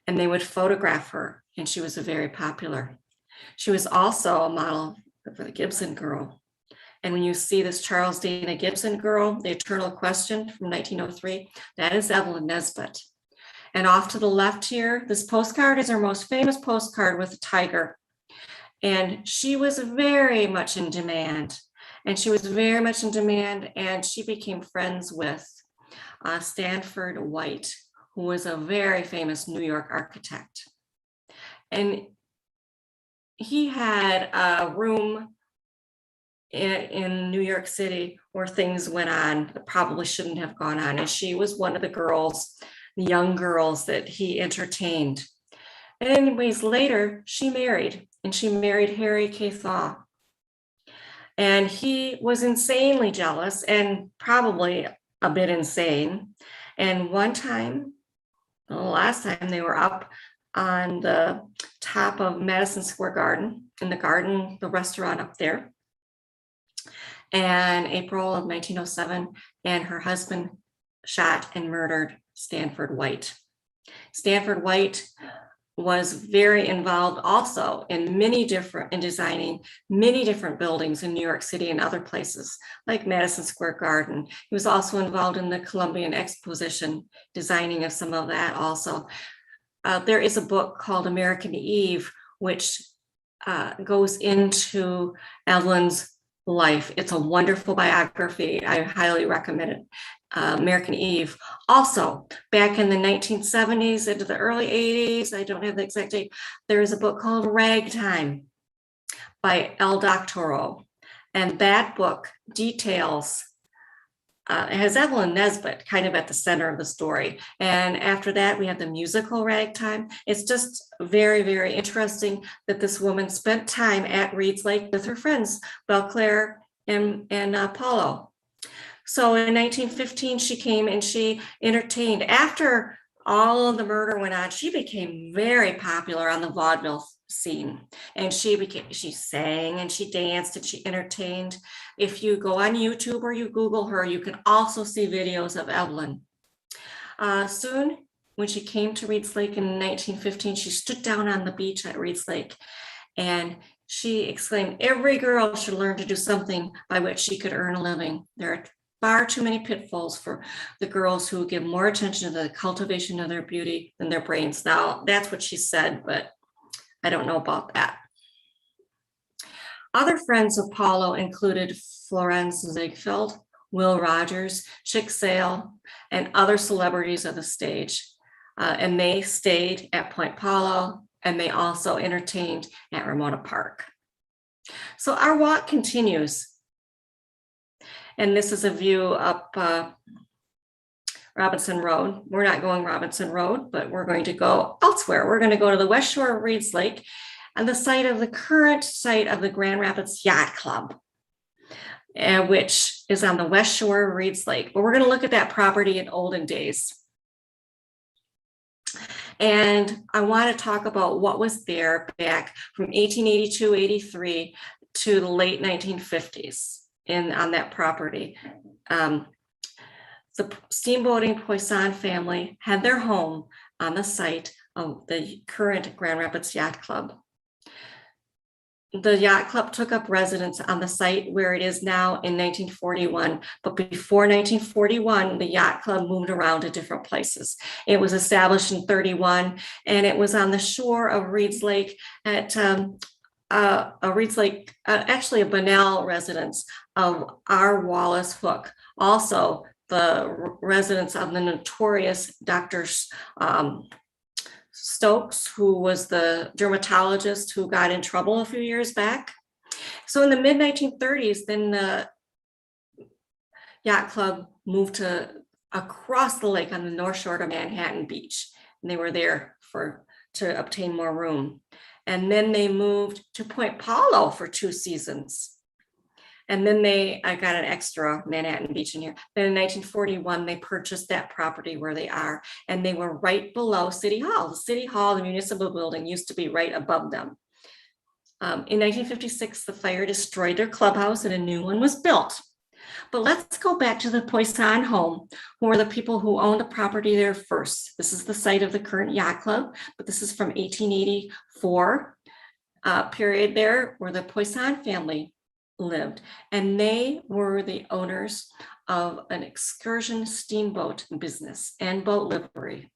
and they would photograph her, and she was very popular. She was also a model for the Gibson Girl. And when you see this Charles Dana Gibson Girl, The Eternal Question from 1903, that is Evelyn Nesbitt. And off to the left here, this postcard is her most famous postcard with a tiger. And she was very much in demand. And she became friends with Stanford White, who was a very famous New York architect. And he had a room in New York City where things went on that probably shouldn't have gone on. And she was one of the young girls that he entertained. And anyways, later she married Harry K. Thaw. And he was insanely jealous and probably a bit insane. And one time, the last time, they were up on the top of Madison Square Garden, the restaurant up there, in April of 1907, and her husband shot and murdered Stanford White. Stanford White was very involved also in designing many different buildings in New York City and other places like Madison Square Garden. He was also involved in the Columbian Exposition, designing of some of that also. There is a book called American Eve, which goes into Evelyn's life. It's a wonderful biography. I highly recommend it. American Eve. Also, back in the 1970s into the early 80s, I don't have the exact date, there is a book called Ragtime by El Doctoro. And that book details, it has Evelyn Nesbit kind of at the center of the story. And after that, we have the musical Ragtime. It's just very, very interesting that this woman spent time at Reed's Lake with her friends, Belclair and Paulo. So in 1915, she came and she entertained. After all of the murder went on, she became very popular on the vaudeville scene. And she sang and she danced and she entertained. If you go on YouTube or you Google her, you can also see videos of Evelyn. Soon, when she came to Reed's Lake in 1915, she stood down on the beach at Reed's Lake and she exclaimed, every girl should learn to do something by which she could earn a living. There are far too many pitfalls for the girls who give more attention to the cultivation of their beauty than their brains. Now, that's what she said, but I don't know about that. Other friends of Paulo included Florence Ziegfeld, Will Rogers, Chick Sale, and other celebrities of the stage. And they stayed at Point Paulo, and they also entertained at Ramona Park. So our walk continues. And this is a view up Robinson Road. We're not going Robinson Road, but we're going to go elsewhere. We're going to go to the West Shore of Reed's Lake and the site of the current site of the Grand Rapids Yacht Club, which is on the West Shore of Reed's Lake. But we're going to look at that property in olden days. And I want to talk about what was there back from 1882-83 to the late 1950s on that property. The steamboating Poisson family had their home on the site of the current Grand Rapids Yacht Club. The yacht club took up residence on the site where it is now in 1941, but before 1941, the yacht club moved around to different places. It was established in 31, and it was on the shore of Reed's Lake at Reed's Lake, actually a Bunnell residence of R. Wallace Hook, also the residence of the notorious Dr. Stokes, who was the dermatologist who got in trouble a few years back. So in the mid 1930s, then the yacht club moved to across the lake on the north shore of Manhattan Beach, and they were there to obtain more room. And then they moved to Point Paulo for 2 seasons. And then I got an extra Manhattan Beach in here. Then in 1941, they purchased that property where they are, and they were right below City Hall. The City Hall, the municipal building, used to be right above them. In 1956, the fire destroyed their clubhouse and a new one was built. But let's go back to the Poisson home, who are the people who owned the property there first. This is the site of the current yacht club, but this is from 1884 period there where the Poisson family lived. And they were the owners of an excursion steamboat business and boat livery.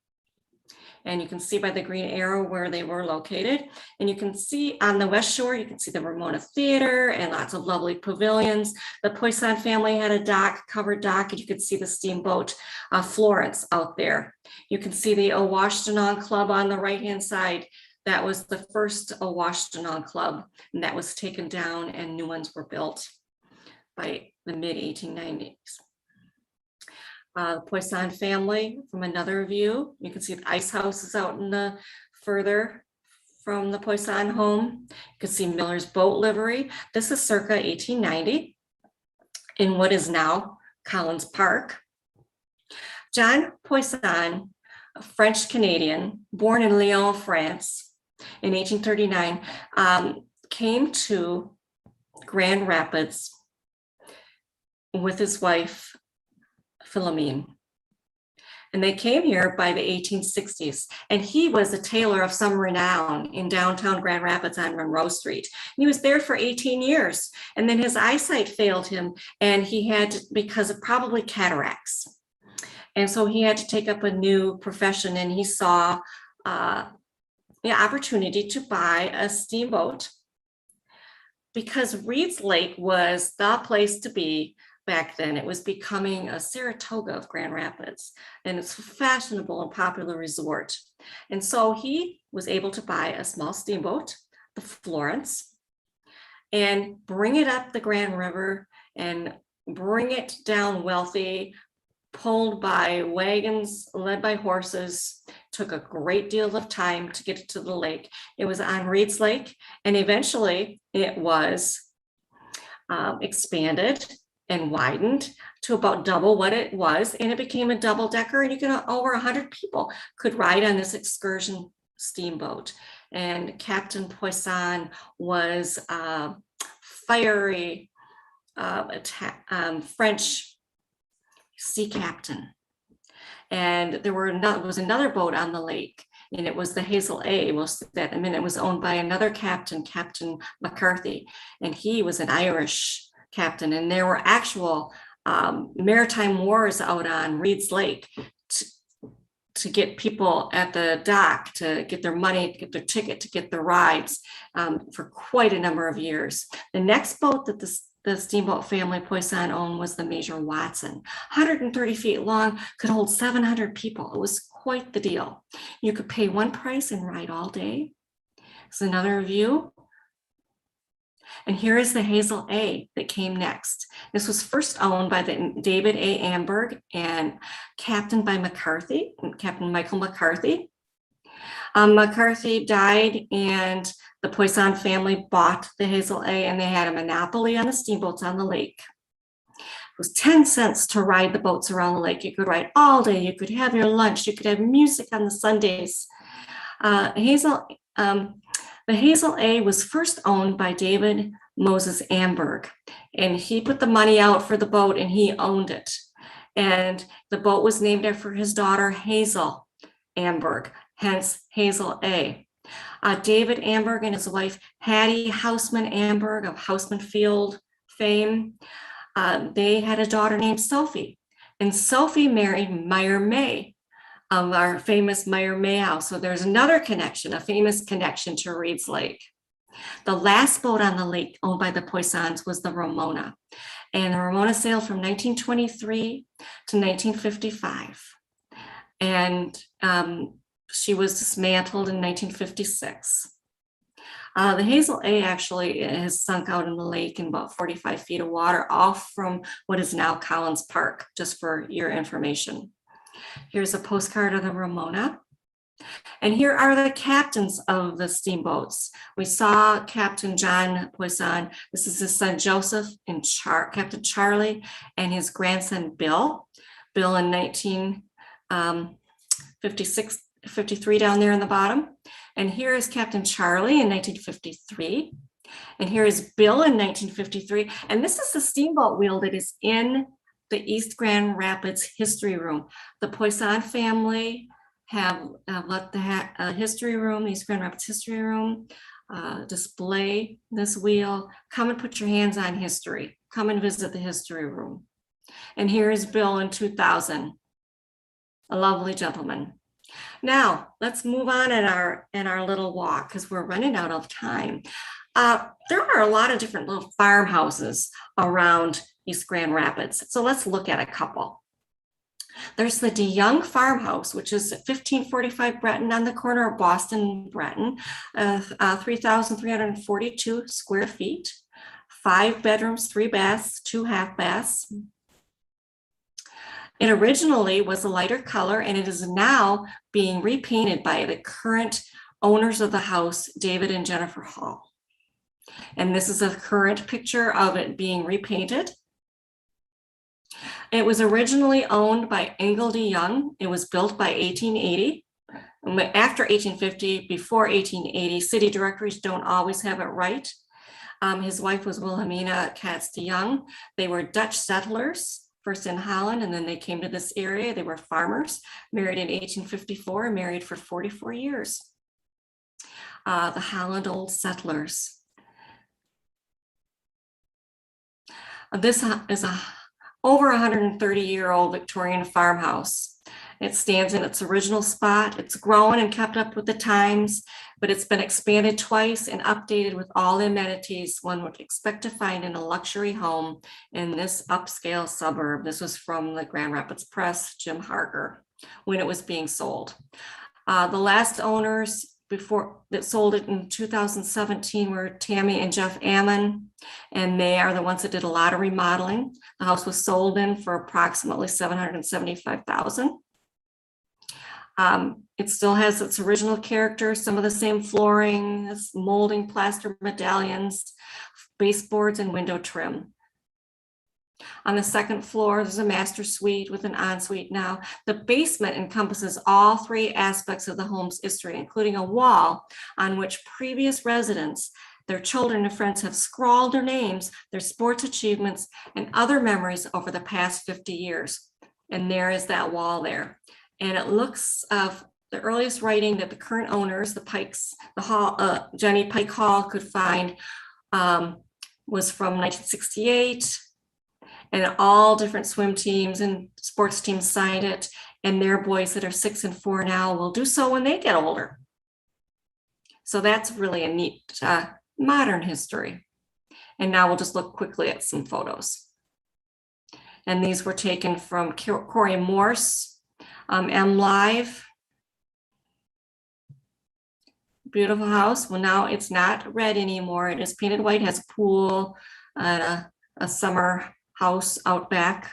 And you can see by the green arrow where they were located. And you can see on the West Shore, you can see the Ramona Theater and lots of lovely pavilions. The Poisson family had a covered dock, and you could see the steamboat Florence out there. You can see the Owashtanon Club on the right-hand side. That was the first Owashtanon Club, and that was taken down and new ones were built by the mid-1890s. The Poisson family from another view. You can see the ice house is out in the further from the Poisson home. You can see Miller's boat livery. This is circa 1890 in what is now Collins Park. John Poisson, a French Canadian, born in Lyon, France in 1839, came to Grand Rapids with his wife, Philomene. And they came here by the 1860s. And he was a tailor of some renown in downtown Grand Rapids on Monroe Street. And he was there for 18 years. And then his eyesight failed him, and he had to, because of probably cataracts. And so he had to take up a new profession, and he saw the opportunity to buy a steamboat because Reed's Lake was the place to be back then. It was becoming a Saratoga of Grand Rapids, and it's a fashionable and popular resort. And so he was able to buy a small steamboat, the Florence, and bring it up the Grand River and bring it down Wealthy, pulled by wagons, led by horses. Took a great deal of time to get it to the lake. It was on Reed's Lake, and eventually it was expanded and widened to about double what it was, and it became a double decker, and you can over 100 people could ride on this excursion steamboat. And Captain Poisson was a fiery French sea captain. And there was another boat on the lake, and it was the Hazel A. We'll see that in a minute. It was owned by another captain, Captain McCarthy, and he was an Irish captain. And there were actual maritime wars out on Reed's Lake to get people at the dock, to get their money, to get their ticket, to get the rides for quite a number of years. The next boat that the steamboat family Poisson owned was the Major Watson, 130 feet long, could hold 700 people. It was quite the deal. You could pay one price and ride all day. It's another view. And here is the Hazel A that came next. This was first owned by the David A. Amberg and captained by McCarthy, Captain Michael McCarthy. McCarthy died, and the Poisson family bought the Hazel A, and they had a monopoly on the steamboats on the lake. It was 10 cents to ride the boats around the lake. You could ride all day. You could have your lunch. You could have music on the Sundays. The Hazel A was first owned by David Moses Amberg, and he put the money out for the boat, and he owned it. And the boat was named after his daughter, Hazel Amberg, hence Hazel A. David Amberg and his wife, Hattie Houseman Amberg of Houseman Field fame, they had a daughter named Sophie, and Sophie married Meyer May of our famous Meyer May house. So there's another connection, a famous connection to Reed's Lake. The last boat on the lake owned by the Poissons was the Ramona. And the Ramona sailed from 1923 to 1955. And she was dismantled in 1956. The Hazel A actually has sunk out in the lake in about 45 feet of water off from what is now Collins Park, just for your information. Here's a postcard of the Ramona. And here are the captains of the steamboats. We saw Captain John Poisson. This is his son Joseph and Captain Charlie and his grandson Bill. Bill in 1956, 53 down there in the bottom. And here is Captain Charlie in 1953. And here is Bill in 1953. And this is the steamboat wheel that is in the East Grand Rapids History Room. The Poisson family have let the history room, East Grand Rapids History Room, display this wheel. Come and put your hands on history. Come and visit the history room. And here is Bill in 2000, a lovely gentleman. Now let's move on in our little walk, because we're running out of time. There are a lot of different little farmhouses around East Grand Rapids. So let's look at a couple. There's the DeYoung Farmhouse, which is at 1545 Breton on the corner of Boston and Breton, 3,342 square feet, 5 bedrooms, 3 baths, 2 half baths. It originally was a lighter color, and it is now being repainted by the current owners of the house, David and Jennifer Hall. And this is a current picture of it being repainted. It was originally owned by Engel DeYoung. It was built by 1880. After 1850, before 1880, city directories don't always have it right. His wife was Wilhelmina Katz DeYoung. They were Dutch settlers, first in Holland, and then they came to this area. They were farmers, married in 1854, married for 44 years. The Holland Old Settlers. This is a over 130-year-old Victorian farmhouse. It stands in its original spot. It's grown and kept up with the times, but it's been expanded twice and updated with all the amenities one would expect to find in a luxury home in this upscale suburb. This was from the Grand Rapids Press, Jim Harger, when it was being sold. The last owners before that sold it in 2017 were Tammy and Jeff Ammon, and they are the ones that did a lot of remodeling. The house was sold in for approximately $775,000. It still has its original character, some of the same flooring, molding, plaster medallions, baseboards, and window trim. On the second floor, there's a master suite with an ensuite now. The basement encompasses all three aspects of the home's history, including a wall on which previous residents, their children and friends have scrawled their names, their sports achievements, and other memories over the past 50 years. And there is that wall there. And it looks of the earliest writing that the current owners, the Pikes, the Hall, Jenny Pike Hall could find was from 1968. And all different swim teams and sports teams signed it. And their boys that are 6 and 4 now will do so when they get older. So that's really a neat modern history. And now we'll just look quickly at some photos. And these were taken from Corey Morse, M Live. Beautiful house. Well, now it's not red anymore. It is painted white, has a pool, a summer house out back.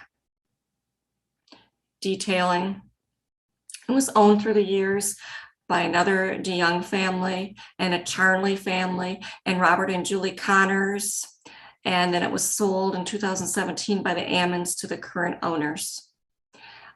Detailing. It was owned through the years by another DeYoung family and a Charnley family and Robert and Julie Connors. And then it was sold in 2017 by the Ammons to the current owners.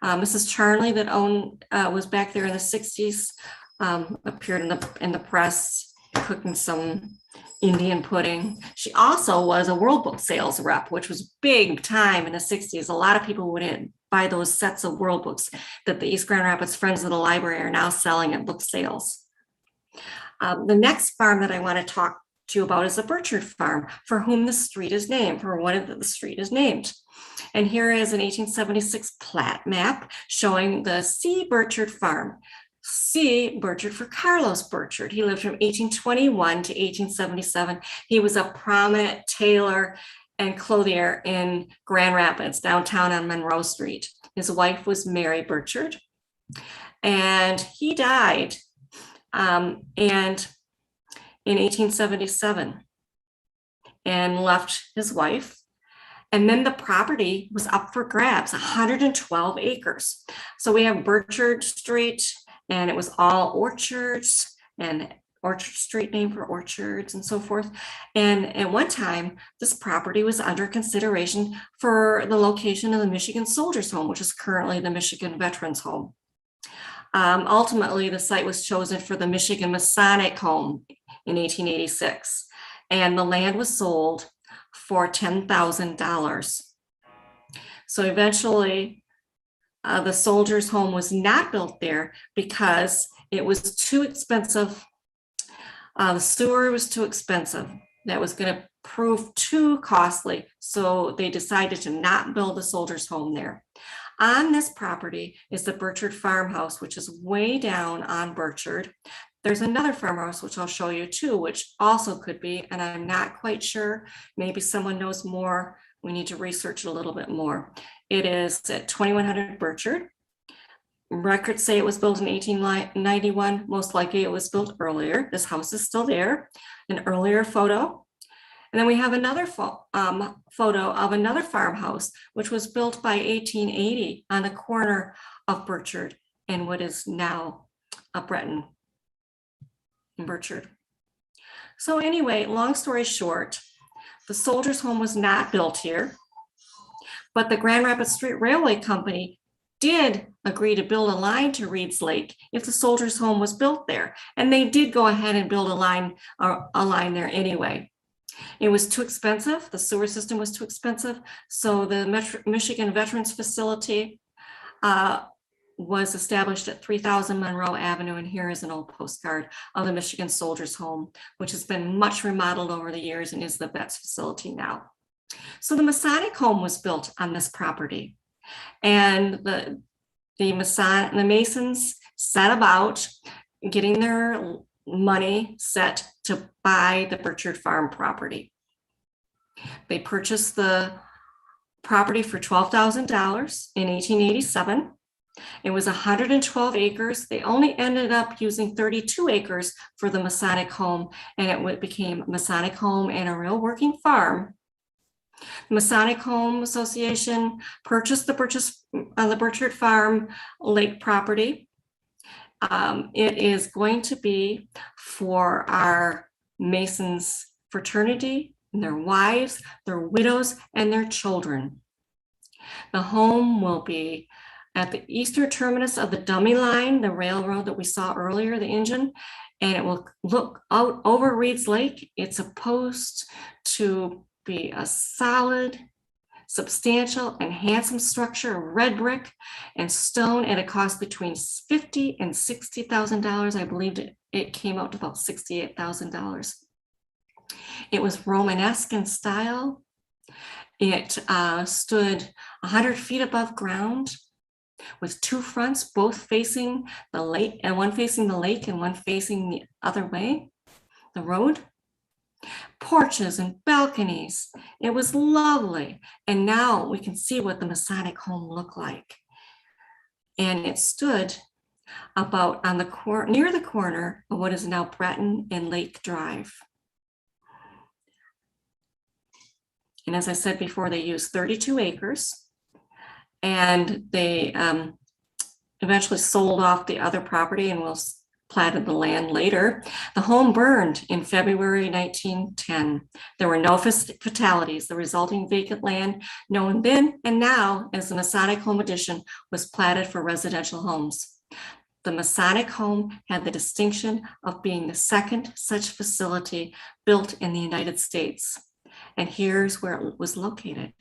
Mrs. Charnley that owned was back there in the 60s, appeared in the press cooking some Indian pudding. She also was a World Book sales rep, which was big time in the 60s. A lot of people would buy those sets of World Books that the East Grand Rapids Friends of the Library are now selling at book sales. The next farm that I want to talk to you about is the Burchard Farm, for whom the street is named, for one of the street is named. And here is an 1876 plat map showing the C. Burchard Farm. C. Burchard for Carlos Burchard. He lived from 1821 to 1877. He was a prominent tailor and clothier in Grand Rapids, downtown on Monroe Street. His wife was Mary Burchard, and he died and in 1877 and left his wife. And then the property was up for grabs, 112 acres. So we have Burchard Street, and it was all orchards, and Orchard Street named for orchards and so forth. And at one time, this property was under consideration for the location of the Michigan Soldiers Home, which is currently the Michigan Veterans Home. Ultimately, the site was chosen for the Michigan Masonic Home in 1886, and the land was sold for $10,000. So eventually, the Soldiers Home was not built there because it was too expensive. The sewer was too expensive. That was going to prove too costly. So they decided to not build a Soldiers Home there. On this property is the Burchard Farmhouse, which is way down on Burchard. There's another farmhouse, which I'll show you too, which also could be, and I'm not quite sure. Maybe someone knows more. We need to research it a little bit more. It is at 2100 Burchard. Records say it was built in 1891. Most likely it was built earlier. This house is still there. An earlier photo. And then we have another photo of another farmhouse, which was built by 1880 on the corner of Burchard and what is now Breton in Burchard. So anyway, long story short, the Soldiers Home was not built here, but the Grand Rapids Street Railway Company did agree to build a line to Reed's Lake if the Soldiers Home was built there. And they did go ahead and build a line there anyway. It was too expensive. The sewer system was too expensive. So the Michigan Veterans Facility was established at 3000 Monroe Avenue. And here is an old postcard of the Michigan Soldiers Home, which has been much remodeled over the years and is the vets facility now. So the Masonic Home was built on this property. And the Masons set about getting their money set to buy the Burchard Farm property. They purchased the property for $12,000 in 1887. It was 112 acres. They only ended up using 32 acres for the Masonic home, and it became Masonic home and a real working farm. The Masonic Home Association purchased the Burchard Farm Lake property. It is going to be for our Masons fraternity and their wives, their widows, and their children. The home will be at the eastern terminus of the dummy line, the railroad that we saw earlier, the engine, and it will look out over Reed's Lake. It's supposed to be a solid, substantial, and handsome structure of red brick and stone at a cost between $50,000 and $60,000. I believe it came out to about $68,000. It was Romanesque in style. It stood 100 feet above ground with two fronts, both facing the lake, and one facing the lake and one facing the other way, the road. Porches and balconies. It was lovely. And now we can see what the Masonic home looked like. And it stood about on the near the corner of what is now Breton and Lake Drive. And as I said before, they used 32 acres, and they eventually sold off the other property and will platted the land later. The home burned in February 1910. There were no fatalities. The resulting vacant land, known then and now as the Masonic Home Addition, was platted for residential homes. The Masonic home had the distinction of being the second such facility built in the United States. And here's where it was located.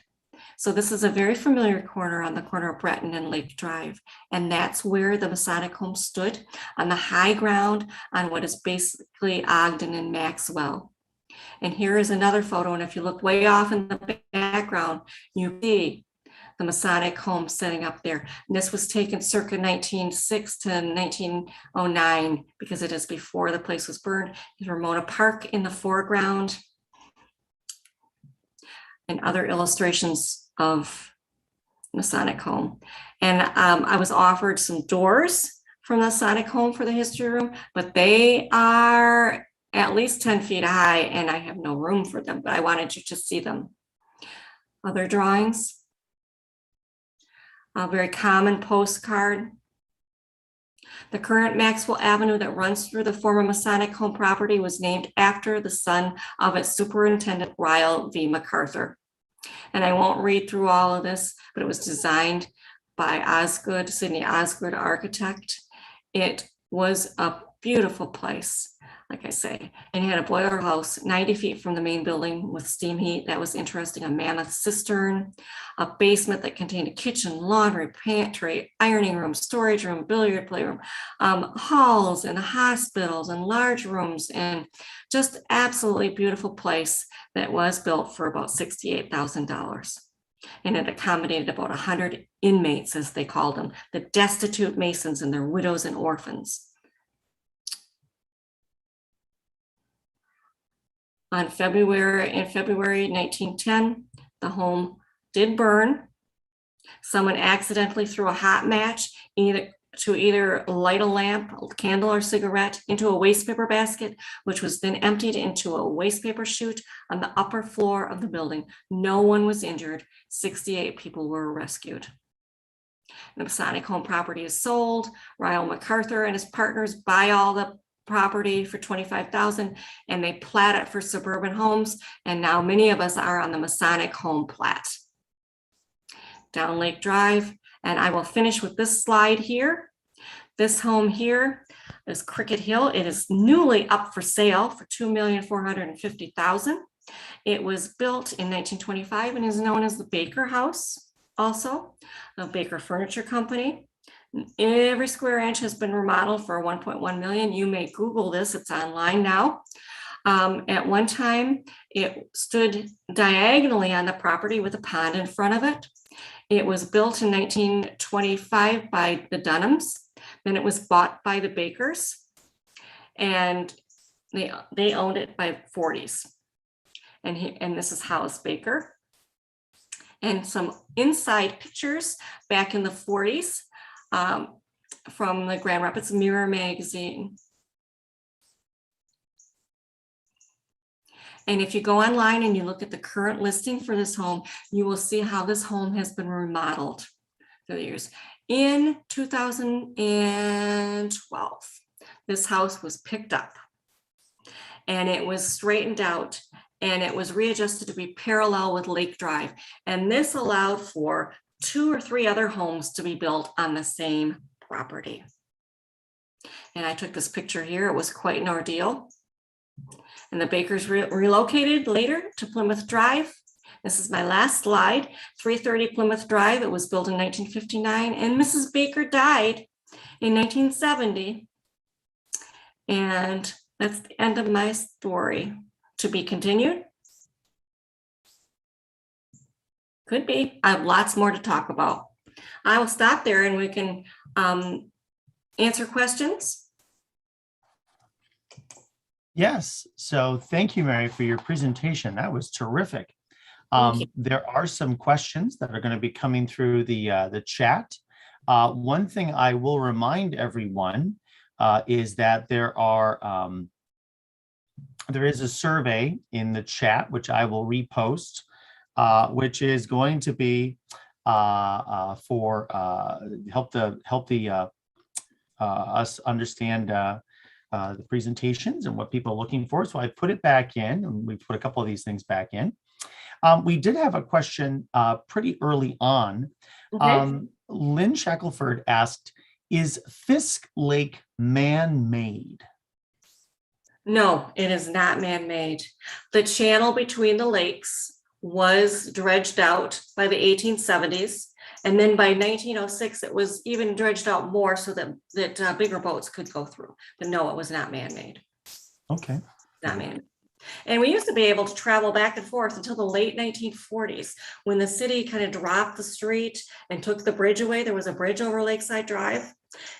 So this is a very familiar corner on the corner of Breton and Lake Drive. And that's where the Masonic home stood, on the high ground on what is basically Ogden and Maxwell. And here is another photo. And if you look way off in the background, you see the Masonic home setting up there. And this was taken circa 1906 to 1909 because it is before the place was burned. There's Ramona Park in the foreground and other illustrations of Masonic home. And I was offered some doors from the Masonic home for the history room, but they are at least 10 feet high and I have no room for them, but I wanted you to see them. Other drawings. A very common postcard. The current Maxwell Avenue that runs through the former Masonic home property was named after the son of its superintendent, Ryle V. MacArthur. And I won't read through all of this, but it was designed by Osgood, Sidney Osgood, architect. It was a beautiful place, like I say, and it had a boiler house 90 feet from the main building with steam heat. That was interesting. A mammoth cistern, a basement that contained a kitchen, laundry, pantry, ironing room, storage room, billiard playroom, halls and hospitals and large rooms, and just absolutely beautiful place that was built for about $68,000. And it accommodated about 100 inmates, as they called them, the destitute Masons and their widows and orphans. In February 1910, the home did burn. Someone accidentally threw a hot match either light a lamp, a candle, or cigarette into a waste paper basket, which was then emptied into a waste paper chute on the upper floor of the building. No one was injured. 68 people were rescued. The Masonic home property is sold. Ryle MacArthur and his partners buy all the property for $25,000 and they plat it for suburban homes. And now many of us are on the Masonic home plat. Down Lake Drive. And I will finish with this slide here. This home here is Cricket Hill. It is newly up for sale for $2,450,000. It was built in 1925 and is known as the Baker House, also the Baker Furniture Company. Every square inch has been remodeled for $1.1 million. You may Google this, it's online now. At one time, it stood diagonally on the property with a pond in front of it. It was built in 1925 by the Dunhams. Then it was bought by the Bakers, and they owned it by 40s. And this is Hollis Baker. And some inside pictures back in the 40s from the Grand Rapids Mirror magazine. And if you go online and you look at the current listing for this home, you will see how this home has been remodeled through the years. In 2012, this house was picked up and it was straightened out and it was readjusted to be parallel with Lake Drive. And this allowed for 2 or 3 other homes to be built on the same property. And I took this picture here. It was quite an ordeal. And the Bakers relocated later to Plymouth Drive. This is my last slide, 330 Plymouth Drive. It was built in 1959 and Mrs. Baker died in 1970. And that's the end of my story. To be continued? Could be. I have lots more to talk about. I will stop there and we can answer questions. Yes, so thank you, Mary, for your presentation. That was terrific. There are some questions that are going to be coming through the chat. One thing I will remind everyone is that there is a survey in the chat, which I will repost, which is going to be for help us understand the presentations and what people are looking for. So I put it back in, and we put a couple of these things back in. We did have a question pretty early on. Okay. Lynn Shackelford asked, is Fisk Lake man-made? No, it is not man-made. The channel between the lakes was dredged out by the 1870s. And then by 1906, it was even dredged out more so that bigger boats could go through. But no, it was not man-made. Okay. Not man-made. And we used to be able to travel back and forth until the late 1940s when the city kind of dropped the street and took the bridge away. There was a bridge over Lakeside Drive.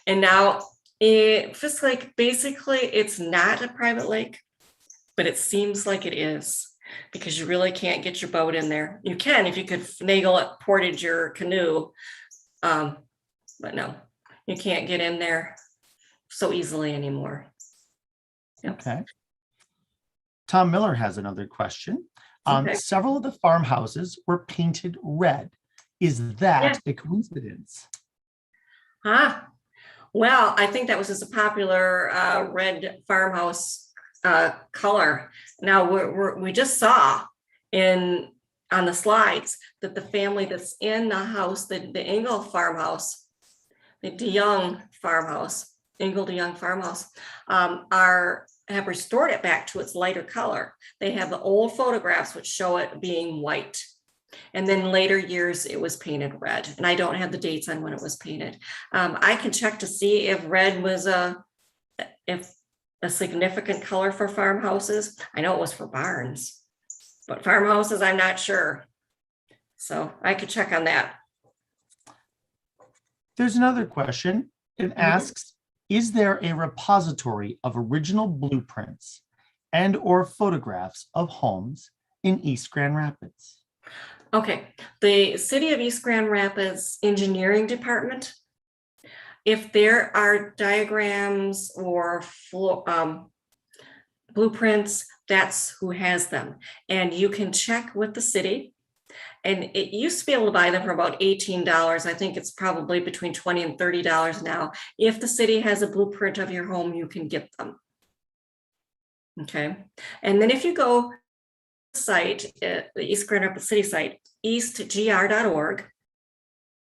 And now Fisk Lake, basically, it's not a private lake, but it seems like it is, because you really can't get your boat in there. You can if you could finagle it, portage your canoe, but no, you can't get in there so easily anymore. Yep. Okay. Tom Miller has another question. Okay. Several of the farmhouses were painted red. Is that a coincidence? Well, I think that was just a popular red farmhouse color. Now we just saw on the slides that the family that's in the house, the Engel farmhouse, the DeYoung farmhouse, Engel DeYoung farmhouse, have restored it back to its lighter color. They have the old photographs which show it being white. And then later years, it was painted red. And I don't have the dates on when it was painted. I can check to see if red was a significant color for farmhouses. I know it was for barns, but farmhouses, I'm not sure. So I could check on that. There's another question. It asks, is there a repository of original blueprints and or photographs of homes in East Grand Rapids? Okay, the City of East Grand Rapids Engineering Department, if there are diagrams or blueprints, that's who has them. And you can check with the city. And it used to be able to buy them for about $18. I think it's probably between $20 and $30 now. If the city has a blueprint of your home, you can get them. Okay. And then if you go to the site, the East Grand Rapids City site, eastgr.org,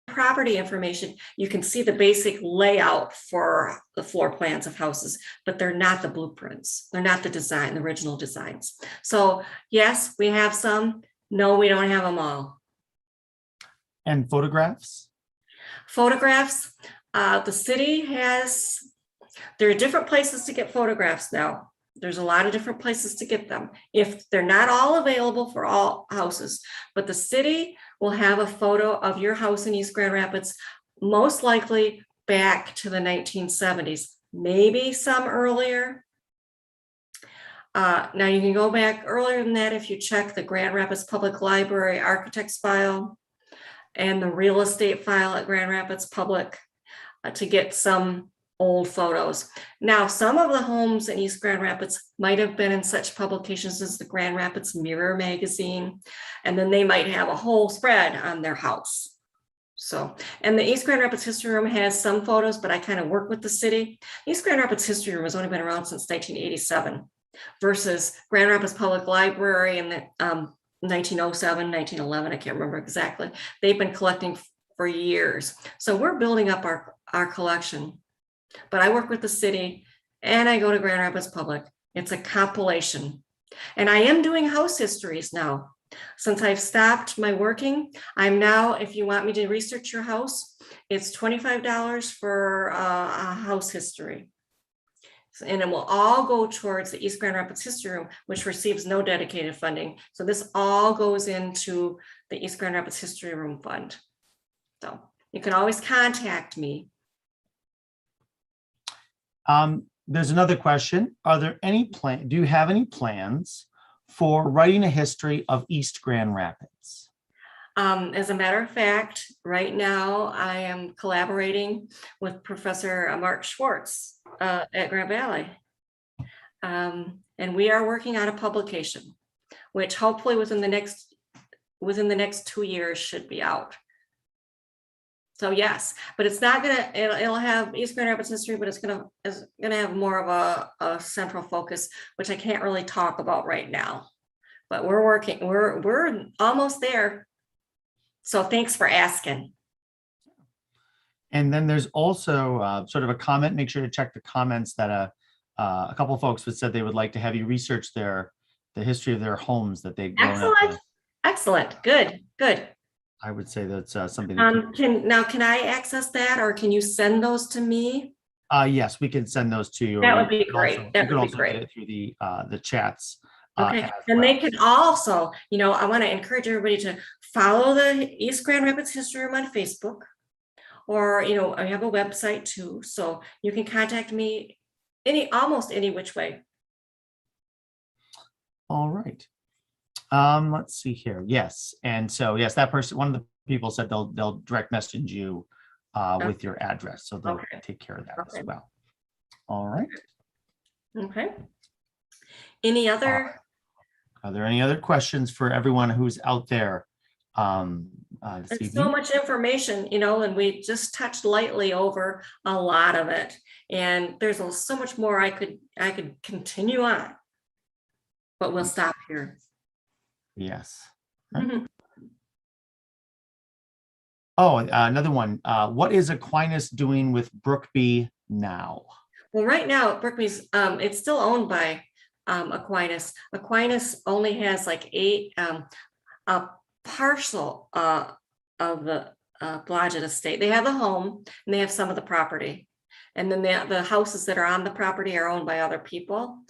property information, you can see the basic layout for the floor plans of houses, but they're not the blueprints. They're not the design, the original designs. So yes, we have some. No, we don't have them all. And photographs? Photographs, the city has, there are different places to get photographs now. There's a lot of different places to get them. If they're not all available for all houses, but the city will have a photo of your house in East Grand Rapids, most likely back to the 1970s, maybe some earlier. Now you can go back earlier than that if you check the Grand Rapids Public Library architects file and the real estate file at Grand Rapids Public. to get some old photos. Now, some of the homes in East Grand Rapids might have been in such publications as the Grand Rapids Mirror magazine, and then they might have a whole spread on their house. So, and the East Grand Rapids History Room has some photos, but I kind of work with the city. East Grand Rapids History Room has only been around since 1987 versus Grand Rapids Public Library in the 1907, 1911, I can't remember exactly. They've been collecting for years. So we're building up our collection. But I work with the city and I go to Grand Rapids Public. It's a compilation. And I am doing house histories now. Since I've stopped my working, I'm now, if you want me to research your house, it's $25 for a house history. And it will all go towards the East Grand Rapids History Room, which receives no dedicated funding. So this all goes into the East Grand Rapids History Room Fund. So you can always contact me. There's another question. Are there any do you have any plans for writing a history of East Grand Rapids? As a matter of fact, right now I am collaborating with Professor Mark Schwartz at Grand Valley. And we are working on a publication, which hopefully within the next 2 years should be out. So yes, but it's not gonna, it'll have East Grand Rapids history, but it's gonna have more of a central focus, which I can't really talk about right now. But we're working, we're almost there. So thanks for asking. And then there's also sort of a comment. Make sure to check the comments that a couple of folks have said they would like to have you research the history of their homes that they've grown up in. Excellent. Good. I would say that's something. Can I access that, or can you send those to me? Yes, we can send those to you. That would be great. That would be great. Get it through the chats. Okay, and they can also, I want to encourage everybody to follow the East Grand Rapids History Room on Facebook, or I have a website too, so you can contact me almost any which way. All right. Let's see here. Yes, and so yes, that person, one of the people said they'll direct message you with your address, so they'll take care of that as well. All right. Okay. Any other? Are there any other questions for everyone who's out there this evening? So much information, and we just touched lightly over a lot of it, and there's so much more I could continue on, but we'll stop here. Yes. Mm-hmm. Oh, another one. What is Aquinas doing with Brookby now? Well, right now, Brookby's it's still owned by Aquinas. Aquinas only has like a parcel of the Blodgett estate. They have the home and they have some of the property, and then the houses that are on the property are owned by other people.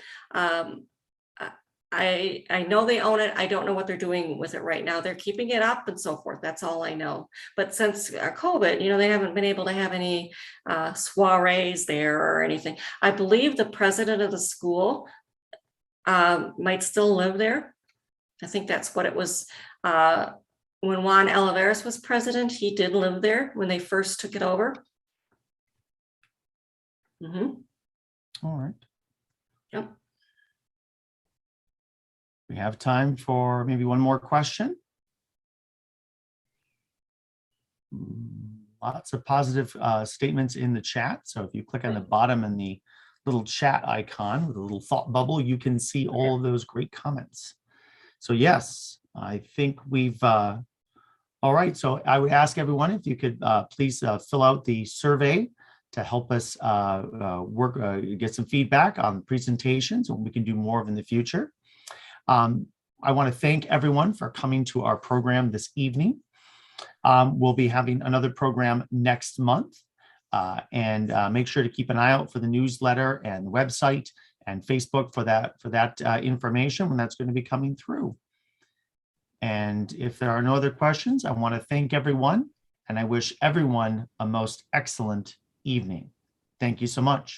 I know they own it. I don't know what they're doing with it right now. They're keeping it up and so forth. That's all I know. But since COVID, they haven't been able to have any soirees there or anything. I believe the president of the school might still live there. I think that's what it was. When Juan Oliveras was president, he did live there when they first took it over. Mm-hmm. All right. Yep. We have time for maybe one more question. Lots of positive statements in the chat. So if you click on the bottom and the little chat icon with a little thought bubble, you can see all of those great comments. So yes, I think we've, all right. So I would ask everyone if you could please fill out the survey to help us get some feedback on presentations and what we can do more of in the future. I want to thank everyone for coming to our program this evening. We'll be having another program next month, and make sure to keep an eye out for the newsletter and the website and Facebook for that information when that's going to be coming through. And if there are no other questions, I want to thank everyone, and I wish everyone a most excellent evening. Thank you so much.